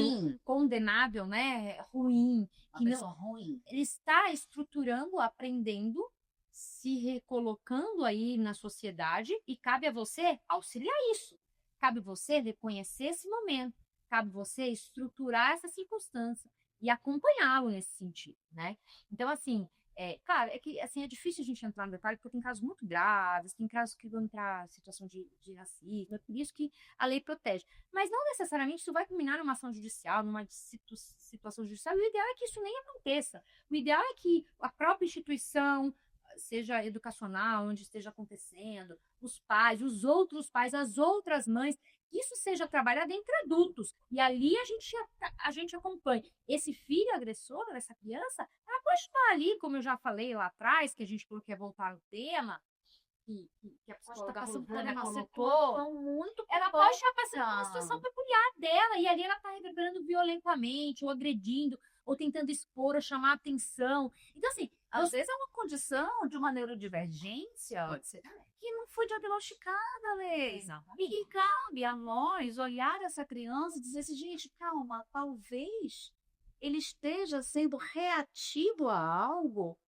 Speaker 1: né? Ruim.
Speaker 2: Uma pessoa ruim.
Speaker 1: Ele está estruturando, aprendendo, se recolocando aí na sociedade e cabe a você auxiliar isso. Cabe você reconhecer esse momento, cabe você estruturar essa circunstância e acompanhá-lo nesse sentido, né? Então, assim, claro, é que assim, é difícil a gente entrar no detalhe, porque tem casos muito graves, tem casos que vão entrar em situação de racismo, é por isso que a lei protege. Mas não necessariamente isso vai culminar numa ação judicial, numa situação judicial. O ideal é que isso nem aconteça. O ideal é que a própria instituição, seja educacional, onde esteja acontecendo, os pais, os outros pais, as outras mães, que isso seja trabalhado entre adultos. E ali a gente acompanha. Esse filho agressor dessa criança, ela pode estar ali, como eu já falei lá atrás, que a gente falou que ia voltar no tema, que a psicóloga Rosana colocou,
Speaker 2: muito
Speaker 1: ela pode estar passando por uma situação peculiar dela, e ali ela está reverberando violentamente, ou agredindo, ou tentando expor, ou chamar atenção. Então, assim,
Speaker 2: às vezes é uma condição de uma neurodivergência que não foi diagnosticada, Lei. E cabe a nós olhar essa criança e dizer assim, gente, calma, talvez ele esteja sendo reativo a algo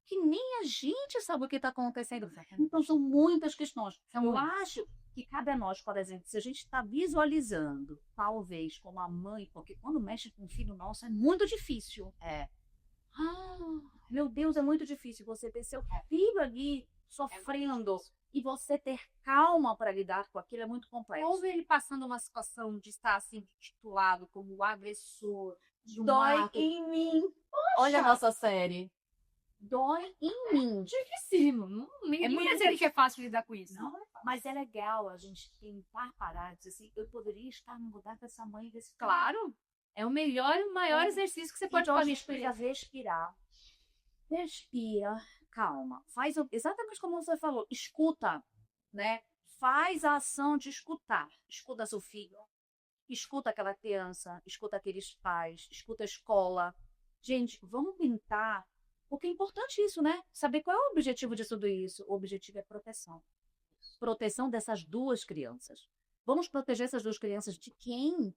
Speaker 2: que nem a gente sabe o que está acontecendo. Então, são muitas questões. Eu acho que cabe a nós, por exemplo, se a gente está visualizando, talvez, como a mãe, porque quando mexe com o filho nosso é muito difícil. Meu Deus, é muito difícil você ter seu filho ali sofrendo e você ter calma para lidar com aquilo é muito complexo.
Speaker 1: Ou ele passando uma situação de estar assim titulado como o agressor de um
Speaker 2: Dói
Speaker 1: ato.
Speaker 2: em mim.
Speaker 1: Poxa,
Speaker 2: olha a nossa série. Dói em mim.
Speaker 1: Dificílimo. Ninguém vai dizer que é fácil lidar com isso.
Speaker 2: Não, mas é legal a gente tentar parar e dizer assim, eu poderia estar no lugar dessa mãe e desse
Speaker 1: Claro. É o melhor e o maior exercício que você pode fazer.
Speaker 2: Respirar. Respira, calma. Faz exatamente como você falou, escuta, né? Faz a ação de escutar. Escuta seu filho, escuta aquela criança, escuta aqueles pais, escuta a escola. Gente, vamos tentar, porque é importante isso, né? Saber qual é o objetivo de tudo isso. O objetivo é proteção. Proteção dessas duas crianças. Vamos proteger essas duas crianças de quem?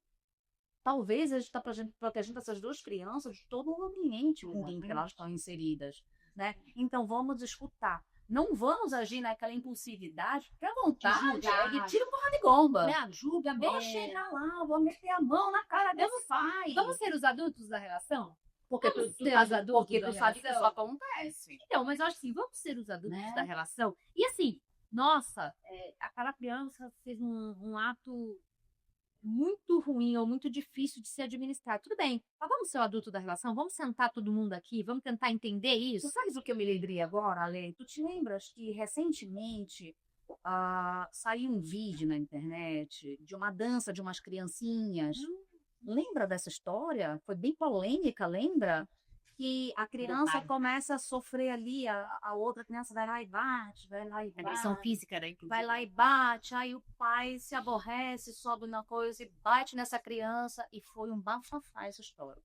Speaker 2: Talvez a gente está protegendo essas duas crianças de todo o ambiente em que elas estão inseridas, né? Então, vamos escutar. Não vamos agir naquela impulsividade, porque a vontade é tira porra de gomba.
Speaker 1: Julga
Speaker 2: Vou chegar lá, vou meter a mão na cara desse pai.
Speaker 1: Vamos ser os adultos da relação?
Speaker 2: Porque tu sabe que isso acontece.
Speaker 1: Então, mas eu acho assim, vamos ser os adultos da relação? E assim, nossa, aquela criança fez um ato muito ruim ou muito difícil de se administrar. Tudo bem, mas vamos ser o adulto da relação? Vamos sentar todo mundo aqui? Vamos tentar entender isso?
Speaker 2: Tu sabes o que eu me lembrei agora, Ale? Tu te lembras que recentemente saiu um vídeo na internet de uma dança de umas criancinhas? Lembra dessa história? Foi bem polêmica, lembra? que a criança começa a sofrer ali, a outra criança vai lá e bate, vai lá e
Speaker 1: Agressão
Speaker 2: bate,
Speaker 1: física, né? Inclusive.
Speaker 2: vai lá e bate, aí o pai se aborrece, sobe na coisa e bate nessa criança, e foi um bafafá essa história.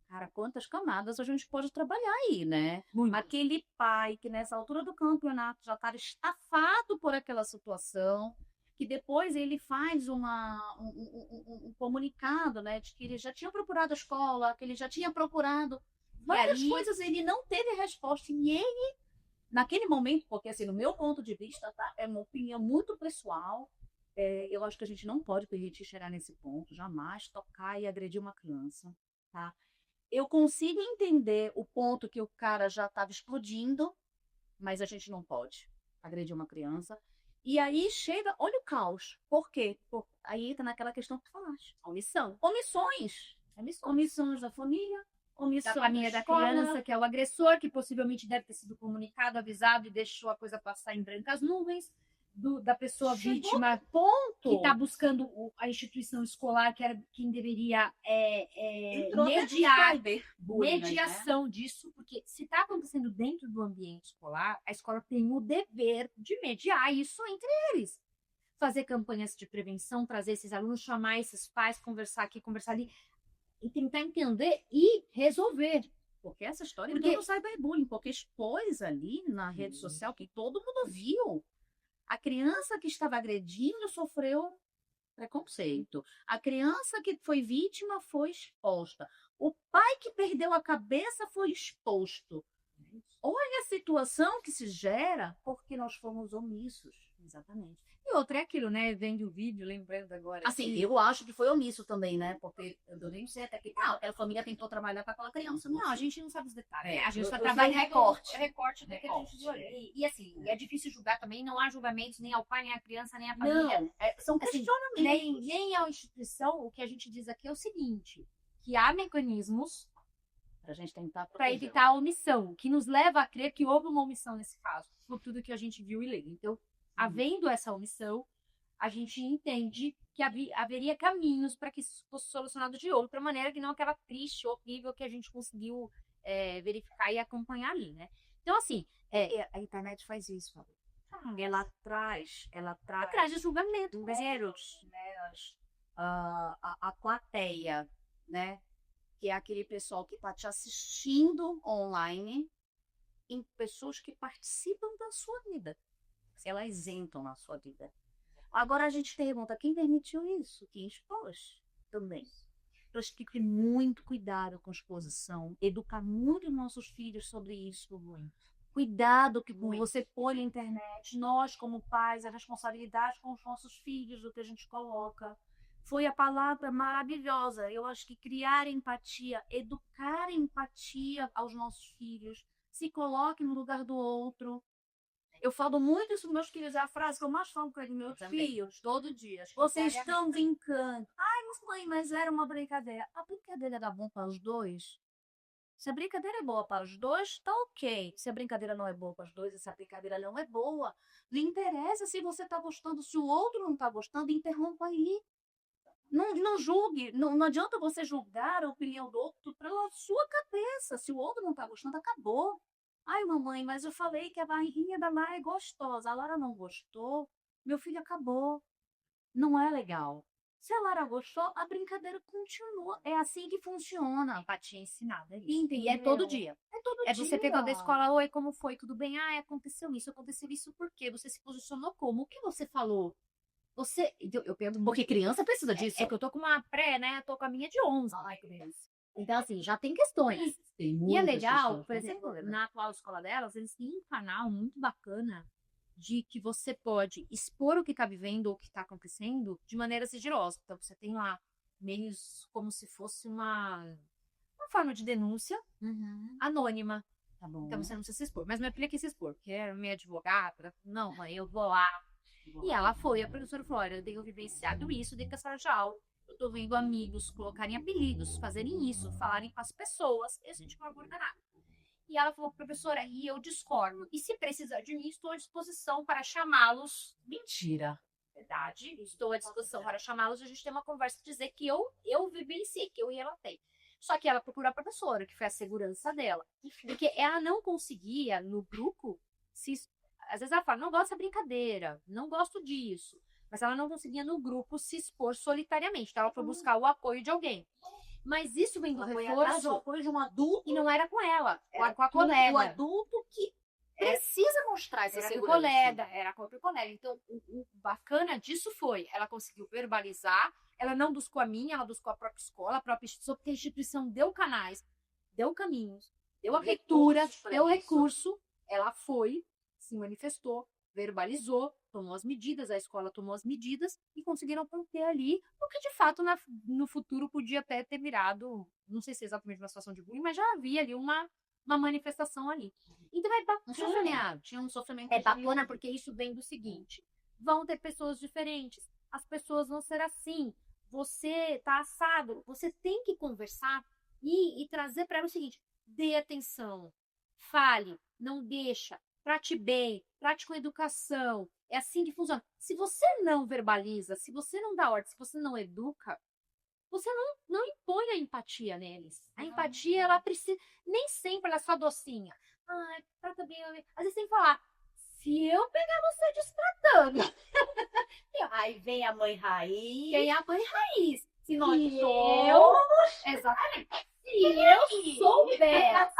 Speaker 2: Cara, quantas camadas a gente pode trabalhar aí, né?
Speaker 1: Muito.
Speaker 2: Aquele pai que nessa altura do campeonato já estava estafado por aquela situação, que depois ele faz um comunicado, né, de que ele já tinha procurado a escola, que ele já tinha procurado várias coisas, ele não teve resposta. E ele, naquele momento, porque assim, no meu ponto de vista, tá, é uma opinião muito pessoal, eu acho que a gente não pode permitir chegar nesse ponto, jamais tocar e agredir uma criança, tá? Eu consigo entender o ponto que o cara já estava explodindo, mas a gente não pode agredir uma criança. E aí chega, olha o caos. Por quê? Aí entra naquela questão que tu falaste.
Speaker 1: Omissão.
Speaker 2: Omissões. Omissões da família,
Speaker 1: Da
Speaker 2: omissões
Speaker 1: família da
Speaker 2: escola.
Speaker 1: criança, que é o agressor, que possivelmente deve ter sido comunicado, avisado e deixou a coisa passar em brancas nuvens. Da pessoa
Speaker 2: Chegou
Speaker 1: vítima
Speaker 2: no ponto
Speaker 1: que está buscando a instituição escolar, que era quem deveria
Speaker 2: Entrou até no
Speaker 1: mediar,
Speaker 2: cyberbullying, né?
Speaker 1: mediação disso, porque se está acontecendo dentro do ambiente escolar, a escola tem o dever de mediar isso entre eles. Fazer campanhas de prevenção, trazer esses alunos, chamar esses pais, conversar aqui, conversar ali, e tentar entender e resolver.
Speaker 2: Porque essa história entrou no cyberbullying, porque expôs ali na rede social, que todo mundo viu. A criança que estava agredindo sofreu preconceito. A criança que foi vítima foi exposta. O pai que perdeu a cabeça foi exposto. Olha a situação que se gera porque nós fomos omissos.
Speaker 1: Exatamente. E outra é aquilo, né? Vendo o vídeo, lembrando agora.
Speaker 2: Assim, eu acho que foi omisso também, né? Porque eu nem sei até que aquela família tentou trabalhar com aquela criança.
Speaker 1: Não, a gente não sabe os detalhes.
Speaker 2: É,
Speaker 1: A gente só
Speaker 2: eu
Speaker 1: trabalha
Speaker 2: sei recorte.
Speaker 1: recorte do que a gente viu ali. E assim, é difícil julgar também, não há julgamentos nem ao pai, nem à criança, nem à família.
Speaker 2: Não, são
Speaker 1: Assim,
Speaker 2: questionamentos.
Speaker 1: nem à instituição. O que a gente diz aqui é o seguinte, que há mecanismos
Speaker 2: para a gente tentar
Speaker 1: para evitar a omissão, que nos leva a crer que houve uma omissão nesse caso, por tudo que a gente viu e leu. Então, havendo essa omissão, a gente entende que haveria caminhos para que isso fosse solucionado de outra maneira, que não aquela triste, horrível que a gente conseguiu verificar e acompanhar ali, né? Então, assim,
Speaker 2: a internet faz isso, Fábio. Ela traz
Speaker 1: de julgamento,
Speaker 2: meros, a plateia, né? Que é aquele pessoal que está te assistindo online, em pessoas que participam da sua vida. Elas entram na sua vida. Agora a gente pergunta, quem permitiu isso? Quem expôs também. Então, a gente tem que ter muito cuidado com a exposição, educar muito nossos filhos sobre isso. Cuidado que você põe na internet, nós como pais, a responsabilidade com os nossos filhos, o que a gente coloca. Foi a palavra maravilhosa. Eu acho que criar empatia, educar empatia aos nossos filhos, se coloque no lugar do outro. Eu falo muito isso com meus filhos, é a frase que eu mais falo com eles, meus filhos, todo dia. Vocês estão brincando. Ai, mãe, mas era uma brincadeira. A brincadeira era bom para os dois? Se a brincadeira é boa para os dois, tá ok. Se a brincadeira não é boa para os dois, essa brincadeira não é boa. Não interessa se você está gostando, se o outro não está gostando, interrompa aí. Não julgue, não adianta você julgar a opinião do outro pela sua cabeça. Se o outro não está gostando, acabou. Ai, mamãe, mas eu falei que a barriguinha da Lara é gostosa. A Lara não gostou, meu filho acabou. Não é legal. Se a Lara gostou, a brincadeira continua. É assim que funciona.
Speaker 1: Empatia ensinada.
Speaker 2: E é todo dia. É todo dia.
Speaker 1: É você pegando da escola, oi, como foi? Tudo bem? Ah, aconteceu isso por quê? Você se posicionou como? O que você falou? Eu pergunto,
Speaker 2: porque criança precisa disso.
Speaker 1: É que eu tô com uma pré, né? Eu tô com a minha de 11. Ai, que beleza. Então, assim, já tem questões. E é legal, por exemplo, na atual escola delas, eles têm um canal muito bacana de que você pode expor o que está vivendo ou o que está acontecendo de maneira sigilosa. Então, você tem lá meios como se fosse uma forma de denúncia anônima.
Speaker 2: Tá bom.
Speaker 1: Então, você não precisa se expor. Mas minha filha quis se expor, porque era minha advogada. Não, mãe, eu vou lá. E ela foi, a professora falou, olha, eu tenho vivenciado isso dentro da sala de aula. Eu tô vendo amigos colocarem apelidos, fazerem isso, falarem com as pessoas, e a gente vai ordenar. E ela falou, professora, e eu discordo. E se precisar de mim, estou à disposição para chamá-los.
Speaker 2: Mentira.
Speaker 1: Verdade, estou à disposição para chamá-los. A gente tem uma conversa, dizer que eu vivenciei, que eu e ela tem. Só que ela procurou a professora, que foi a segurança dela. Porque ela não conseguia, no grupo, às vezes ela fala, não gosto dessa brincadeira, não gosto disso. Mas ela não conseguia, no grupo, se expor solitariamente. Então, ela foi buscar o apoio de alguém. Mas isso vem do
Speaker 2: Ela foi atrás do
Speaker 1: reforço
Speaker 2: apoio de um adulto,
Speaker 1: e não era com ela,
Speaker 2: era
Speaker 1: com a colega.
Speaker 2: o adulto que precisa mostrar essa
Speaker 1: Era com o
Speaker 2: segurança.
Speaker 1: colega, era com o colega. Então, o bacana disso foi, ela conseguiu verbalizar, ela não buscou a minha, ela buscou a própria escola, a própria instituição, porque a instituição deu canais, deu caminhos, deu a leitura, deu recurso, ela foi, se manifestou, verbalizou, tomou as medidas, a escola tomou as medidas e conseguiram conter ali o que de fato no futuro podia até ter virado, não sei se é exatamente uma situação de bullying, mas já havia ali uma manifestação ali. Então é bacana.
Speaker 2: Tinha um sofrimento.
Speaker 1: É bacana porque isso vem do seguinte: vão ter pessoas diferentes, as pessoas vão ser assim, você tá assado, você tem que conversar e trazer para ela o seguinte: dê atenção, fale, não deixa, trate bem, trate com educação. É assim que funciona. Se você não verbaliza, se você não dá ordem, se você não educa, você não impõe a empatia neles. A empatia, ela precisa. Nem sempre ela é só docinha. Ai, trata bem. Às vezes tem que falar. Se eu pegar você destratando.
Speaker 2: Aí vem a mãe raiz.
Speaker 1: Quem é a mãe raiz? Se nós
Speaker 2: E
Speaker 1: somos. Exatamente. Se eu souber.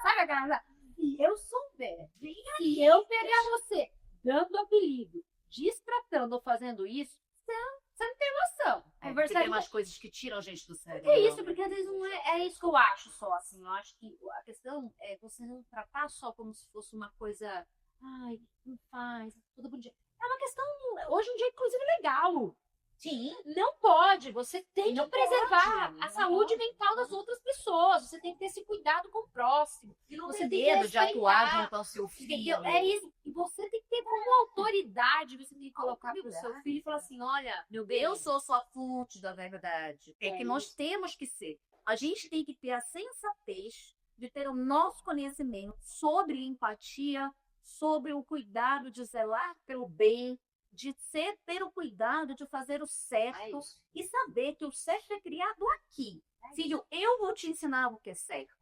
Speaker 1: Sabe aquela. Se eu souber. Se eu pegar você dando apelido, destratando ou fazendo isso, você não tem noção.
Speaker 2: Porque tem umas coisas que tiram a gente do sério.
Speaker 1: É isso, porque às vezes não é isso que eu acho só, assim. Eu acho que a questão é você não tratar só como se fosse uma coisa, ai, não faz, tudo bonitinho. É uma questão, hoje em dia, inclusive, legal.
Speaker 2: Sim.
Speaker 1: Não pode, você tem
Speaker 2: Não
Speaker 1: que preservar
Speaker 2: pode,
Speaker 1: a
Speaker 2: não
Speaker 1: saúde
Speaker 2: pode.
Speaker 1: mental das outras pessoas. Você tem que ter esse cuidado com o próximo.
Speaker 2: E não
Speaker 1: Você
Speaker 2: ter
Speaker 1: tem que
Speaker 2: medo de atuar
Speaker 1: respeitar.
Speaker 2: junto ao seu filho.
Speaker 1: Entendeu? É isso. E você tem que ter como autoridade, você tem que colocar pro seu filho e falar assim, olha, meu bem,
Speaker 2: Eu sou sua fonte da verdade. É que nós temos que ser. A gente tem que ter a sensatez de ter o nosso conhecimento sobre empatia, sobre o cuidado de zelar pelo bem, de ter o cuidado de fazer o certo e saber que o certo é criado aqui. Filho, eu vou te ensinar o que é certo.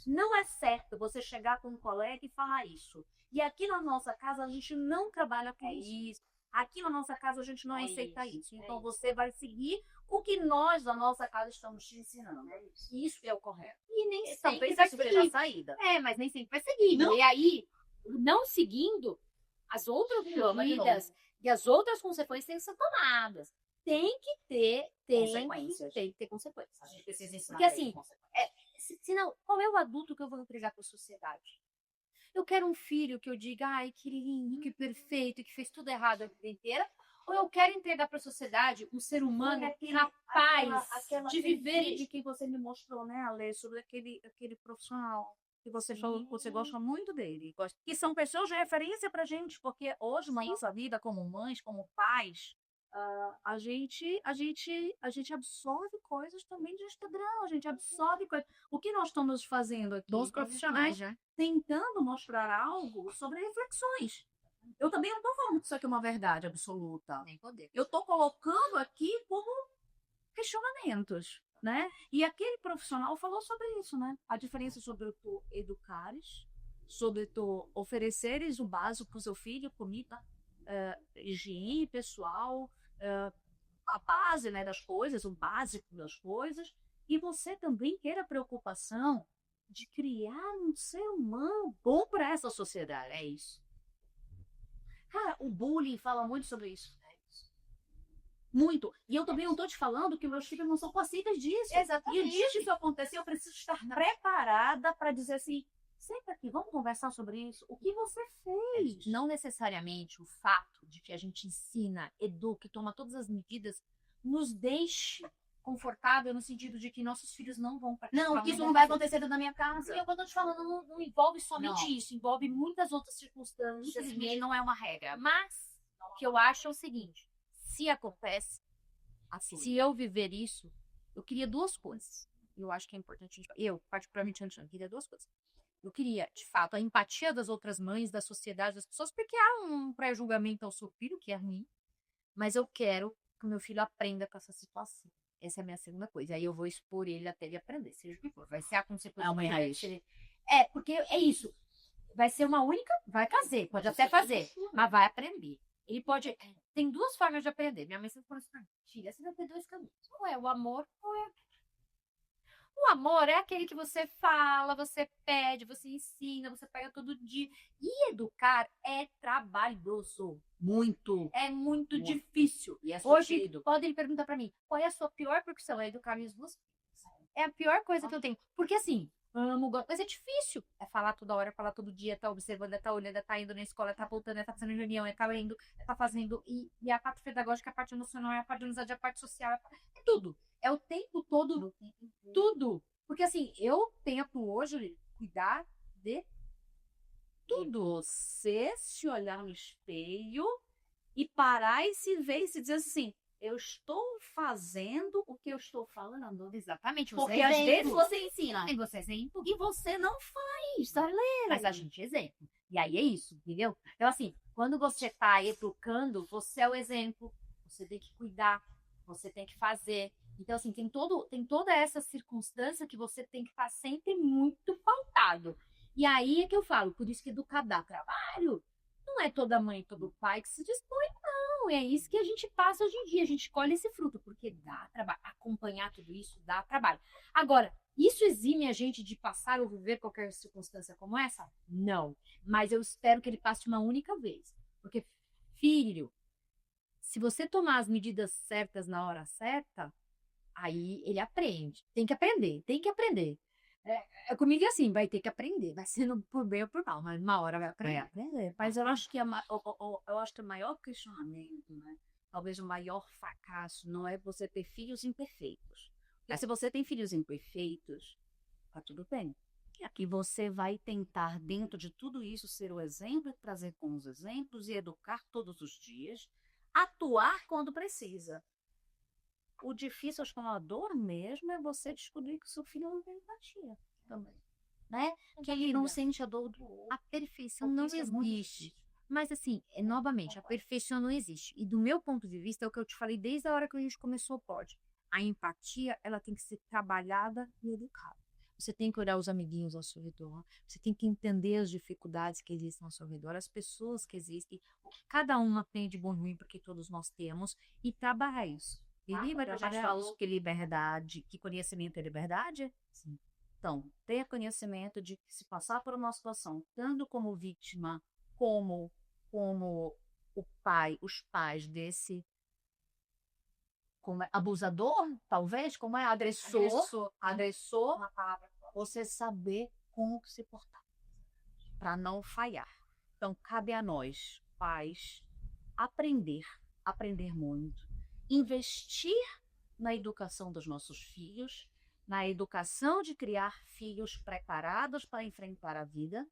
Speaker 2: Não é certo você chegar com um colega e falar isso. E aqui na nossa casa a gente não trabalha com isso. Aqui na nossa casa a gente não aceita isso. Então você vai seguir o que nós da nossa casa estamos te ensinando. Isso é o correto.
Speaker 1: E nem sempre
Speaker 2: Talvez
Speaker 1: vai
Speaker 2: isso seja a
Speaker 1: seguir.
Speaker 2: saída.
Speaker 1: Mas nem sempre vai seguir.
Speaker 2: Não.
Speaker 1: E aí, não seguindo, as outras medidas e as outras consequências têm que ser tomadas. Tem que ter
Speaker 2: Consequências.
Speaker 1: Tem que ter consequências.
Speaker 2: A gente precisa ensinar.
Speaker 1: Porque assim, senão, qual é o adulto que eu vou entregar para a sociedade? Eu quero um filho que eu diga, ai, que lindo, que perfeito, que fez tudo errado a vida inteira. Ou eu quero entregar para a sociedade um ser humano capaz de viver
Speaker 2: e de quem você me mostrou, né, Ale, sobre aquele profissional que você falou que você gosta muito dele. Que são pessoas de referência pra gente, porque hoje na nossa vida, como mães, como pais, a gente absorve coisas também de Instagram, a gente absorve coisas. O que nós estamos fazendo aqui?
Speaker 1: dos profissionais, né?
Speaker 2: Tentando mostrar algo sobre reflexões. Eu também não estou falando que isso aqui é uma verdade absoluta.
Speaker 1: Nem poder.
Speaker 2: Eu estou colocando aqui como questionamentos, né? E aquele profissional falou sobre isso, né? A diferença sobre tu educares, sobre tu ofereceres o básico para o seu filho, comida, higiene pessoal, a base, né, das coisas, o básico das coisas, e você também ter a preocupação de criar um ser humano bom para essa sociedade. É isso. Cara, o bullying fala muito sobre isso. Muito. E eu também não estou te falando que meus filhos não são passíveis disso.
Speaker 1: Exatamente.
Speaker 2: E o dia que isso acontecer, eu preciso estar preparada para dizer assim, senta aqui, vamos conversar sobre isso. O que você fez?
Speaker 1: Não necessariamente o fato de que a gente ensina, educa e toma todas as medidas nos deixe confortável no sentido de que nossos filhos não vão participar.
Speaker 2: Não, que isso não vai acontecer dentro da minha casa.
Speaker 1: E eu estou te falando, não envolve somente
Speaker 2: Não.
Speaker 1: isso, envolve muitas outras circunstâncias.
Speaker 2: Infelizmente não é uma regra.
Speaker 1: Mas o que eu acho é o seguinte: se acontece, se eu viver isso, eu queria duas coisas. Eu acho que é importante. Eu, particularmente, queria duas coisas. Eu queria, de fato, a empatia das outras mães, da sociedade, das pessoas, porque há um pré-julgamento ao seu filho, que é ruim, mas eu quero que o meu filho aprenda com essa situação. Essa é a minha segunda coisa. Aí eu vou expor ele até ele aprender, seja o que for. Vai ser a consequência.
Speaker 2: É uma raiz.
Speaker 1: Porque é isso. Vai ser uma única, vai fazer, pode até fazer, mas vai aprender. Ele pode. Tem duas formas de aprender. Minha mãe sempre falou assim: filha, você vai ter dois caminhos. Ou é o amor, ou é. O amor é aquele que você fala, você pede, você ensina, você pega todo dia. E educar é trabalhoso.
Speaker 2: Muito.
Speaker 1: É muito
Speaker 2: Muito.
Speaker 1: difícil.
Speaker 2: E é
Speaker 1: Hoje,
Speaker 2: sofrido.
Speaker 1: podem perguntar pra mim, qual é a sua pior profissão? É educar minhas duas filhas. É a pior coisa que eu tenho. Porque assim, amo, gosto, mas é difícil. É falar toda hora, falar todo dia, tá observando, tá olhando, tá indo na escola, tá voltando, tá fazendo reunião, tá lendo, tá fazendo. E a parte pedagógica, a parte emocional, a parte de amizade, a parte social, é tudo. É o tempo todo, tudo. Porque assim, eu tento hoje cuidar de tudo.
Speaker 2: Você se olhar no espelho e parar e se ver e se dizer assim, eu estou fazendo o que eu estou falando.
Speaker 1: Exatamente. Você
Speaker 2: Porque
Speaker 1: é
Speaker 2: às vezes
Speaker 1: exemplo.
Speaker 2: você ensina
Speaker 1: E você é exemplo.
Speaker 2: e você não faz, tá lendo?
Speaker 1: Mas a gente é exemplo. E aí é isso, entendeu? Então, assim, quando você tá educando, você é o exemplo. Você tem que cuidar, você tem que fazer. Então, assim, tem toda essa circunstância que você tem que estar sempre muito pautado. E aí é que eu falo, por isso que educar dá trabalho. Não é toda mãe, todo pai que se dispõe, não. É isso que a gente passa hoje em dia. A gente colhe esse fruto, porque dá trabalho. Acompanhar tudo isso dá trabalho. Agora, isso exime a gente de passar ou viver qualquer circunstância como essa? Não. Mas eu espero que ele passe uma única vez. Porque, filho, se você tomar as medidas certas na hora certa, aí ele aprende. Tem que aprender, tem que aprender. Comigo é assim, vai ter que aprender. Vai sendo por bem ou por mal, mas uma hora vai aprender.
Speaker 2: Mas eu acho que eu acho que o maior questionamento, né? Talvez o maior fracasso não é você ter filhos imperfeitos. Porque se você tem filhos imperfeitos, tá tudo bem. E aqui você vai tentar, dentro de tudo isso, ser o exemplo, trazer com os exemplos e educar todos os dias, atuar quando precisa. O difícil, acho que é uma dor mesmo, é você descobrir que o seu filho não tem empatia também. Né? Que ele não sente a dor do outro.
Speaker 1: A perfeição não existe. Mas assim, novamente, a perfeição não existe. E do meu ponto de vista, é o que eu te falei desde a hora que a gente começou o pod. A empatia, ela tem que ser trabalhada e educada. Você tem que olhar os amiguinhos ao seu redor, você tem que entender as dificuldades que existem ao seu redor, as pessoas que existem, o que cada um tem de bom e ruim, porque todos nós temos, e trabalhar isso. E a gente falou que liberdade, que conhecimento é liberdade?
Speaker 2: Sim. Então, ter conhecimento de que se passar por uma situação, tanto como vítima, como o pai, os pais desse como abusador, talvez, como agressor, você saber como se portar para não falhar. Então, cabe a nós, pais, aprender muito, investir na educação dos nossos filhos, na educação de criar filhos preparados para enfrentar a vida,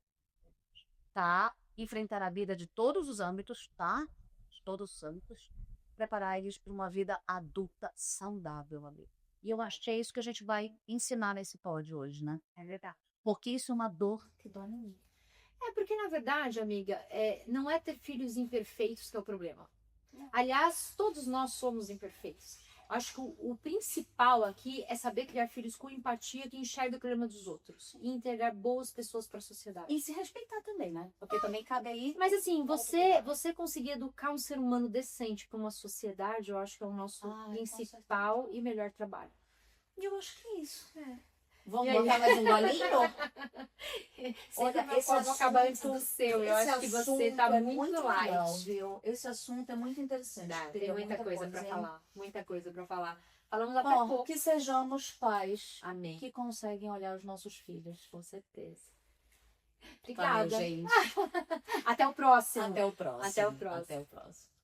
Speaker 2: tá? Enfrentar a vida de todos os âmbitos, tá? De todos os âmbitos, preparar eles para uma vida adulta saudável ali. E eu acho que é isso que a gente vai ensinar nesse pod hoje, né?
Speaker 1: É verdade.
Speaker 2: Porque isso é uma dor que dói em mim.
Speaker 3: Porque na verdade, amiga, não é ter filhos imperfeitos que é o problema. Aliás, todos nós somos imperfeitos. Acho que o principal aqui é saber criar filhos com empatia que enxerga o problema dos outros e integrar boas pessoas para a sociedade.
Speaker 2: E se respeitar também, né? Porque também cabe aí.
Speaker 3: Mas assim, você conseguir educar um ser humano decente para uma sociedade, eu acho que é o nosso principal e melhor trabalho.
Speaker 2: E eu acho que é isso.
Speaker 3: Vamos
Speaker 2: botar mais um golinho?
Speaker 3: Olha, eu vou acabar antes do seu. Eu acho que você tá muito light.
Speaker 2: Legal, viu? Esse assunto é muito interessante.
Speaker 3: Tem muita coisa para falar. Muita coisa para falar. Falamos até
Speaker 2: Bom,
Speaker 3: pouco.
Speaker 2: que sejamos pais
Speaker 3: Amém.
Speaker 2: que conseguem olhar os nossos filhos.
Speaker 3: Com certeza.
Speaker 2: Obrigada,
Speaker 3: Obrigada.
Speaker 2: gente.
Speaker 3: Até o próximo.
Speaker 2: Até o próximo.
Speaker 3: Até o próximo.
Speaker 2: Até o próximo.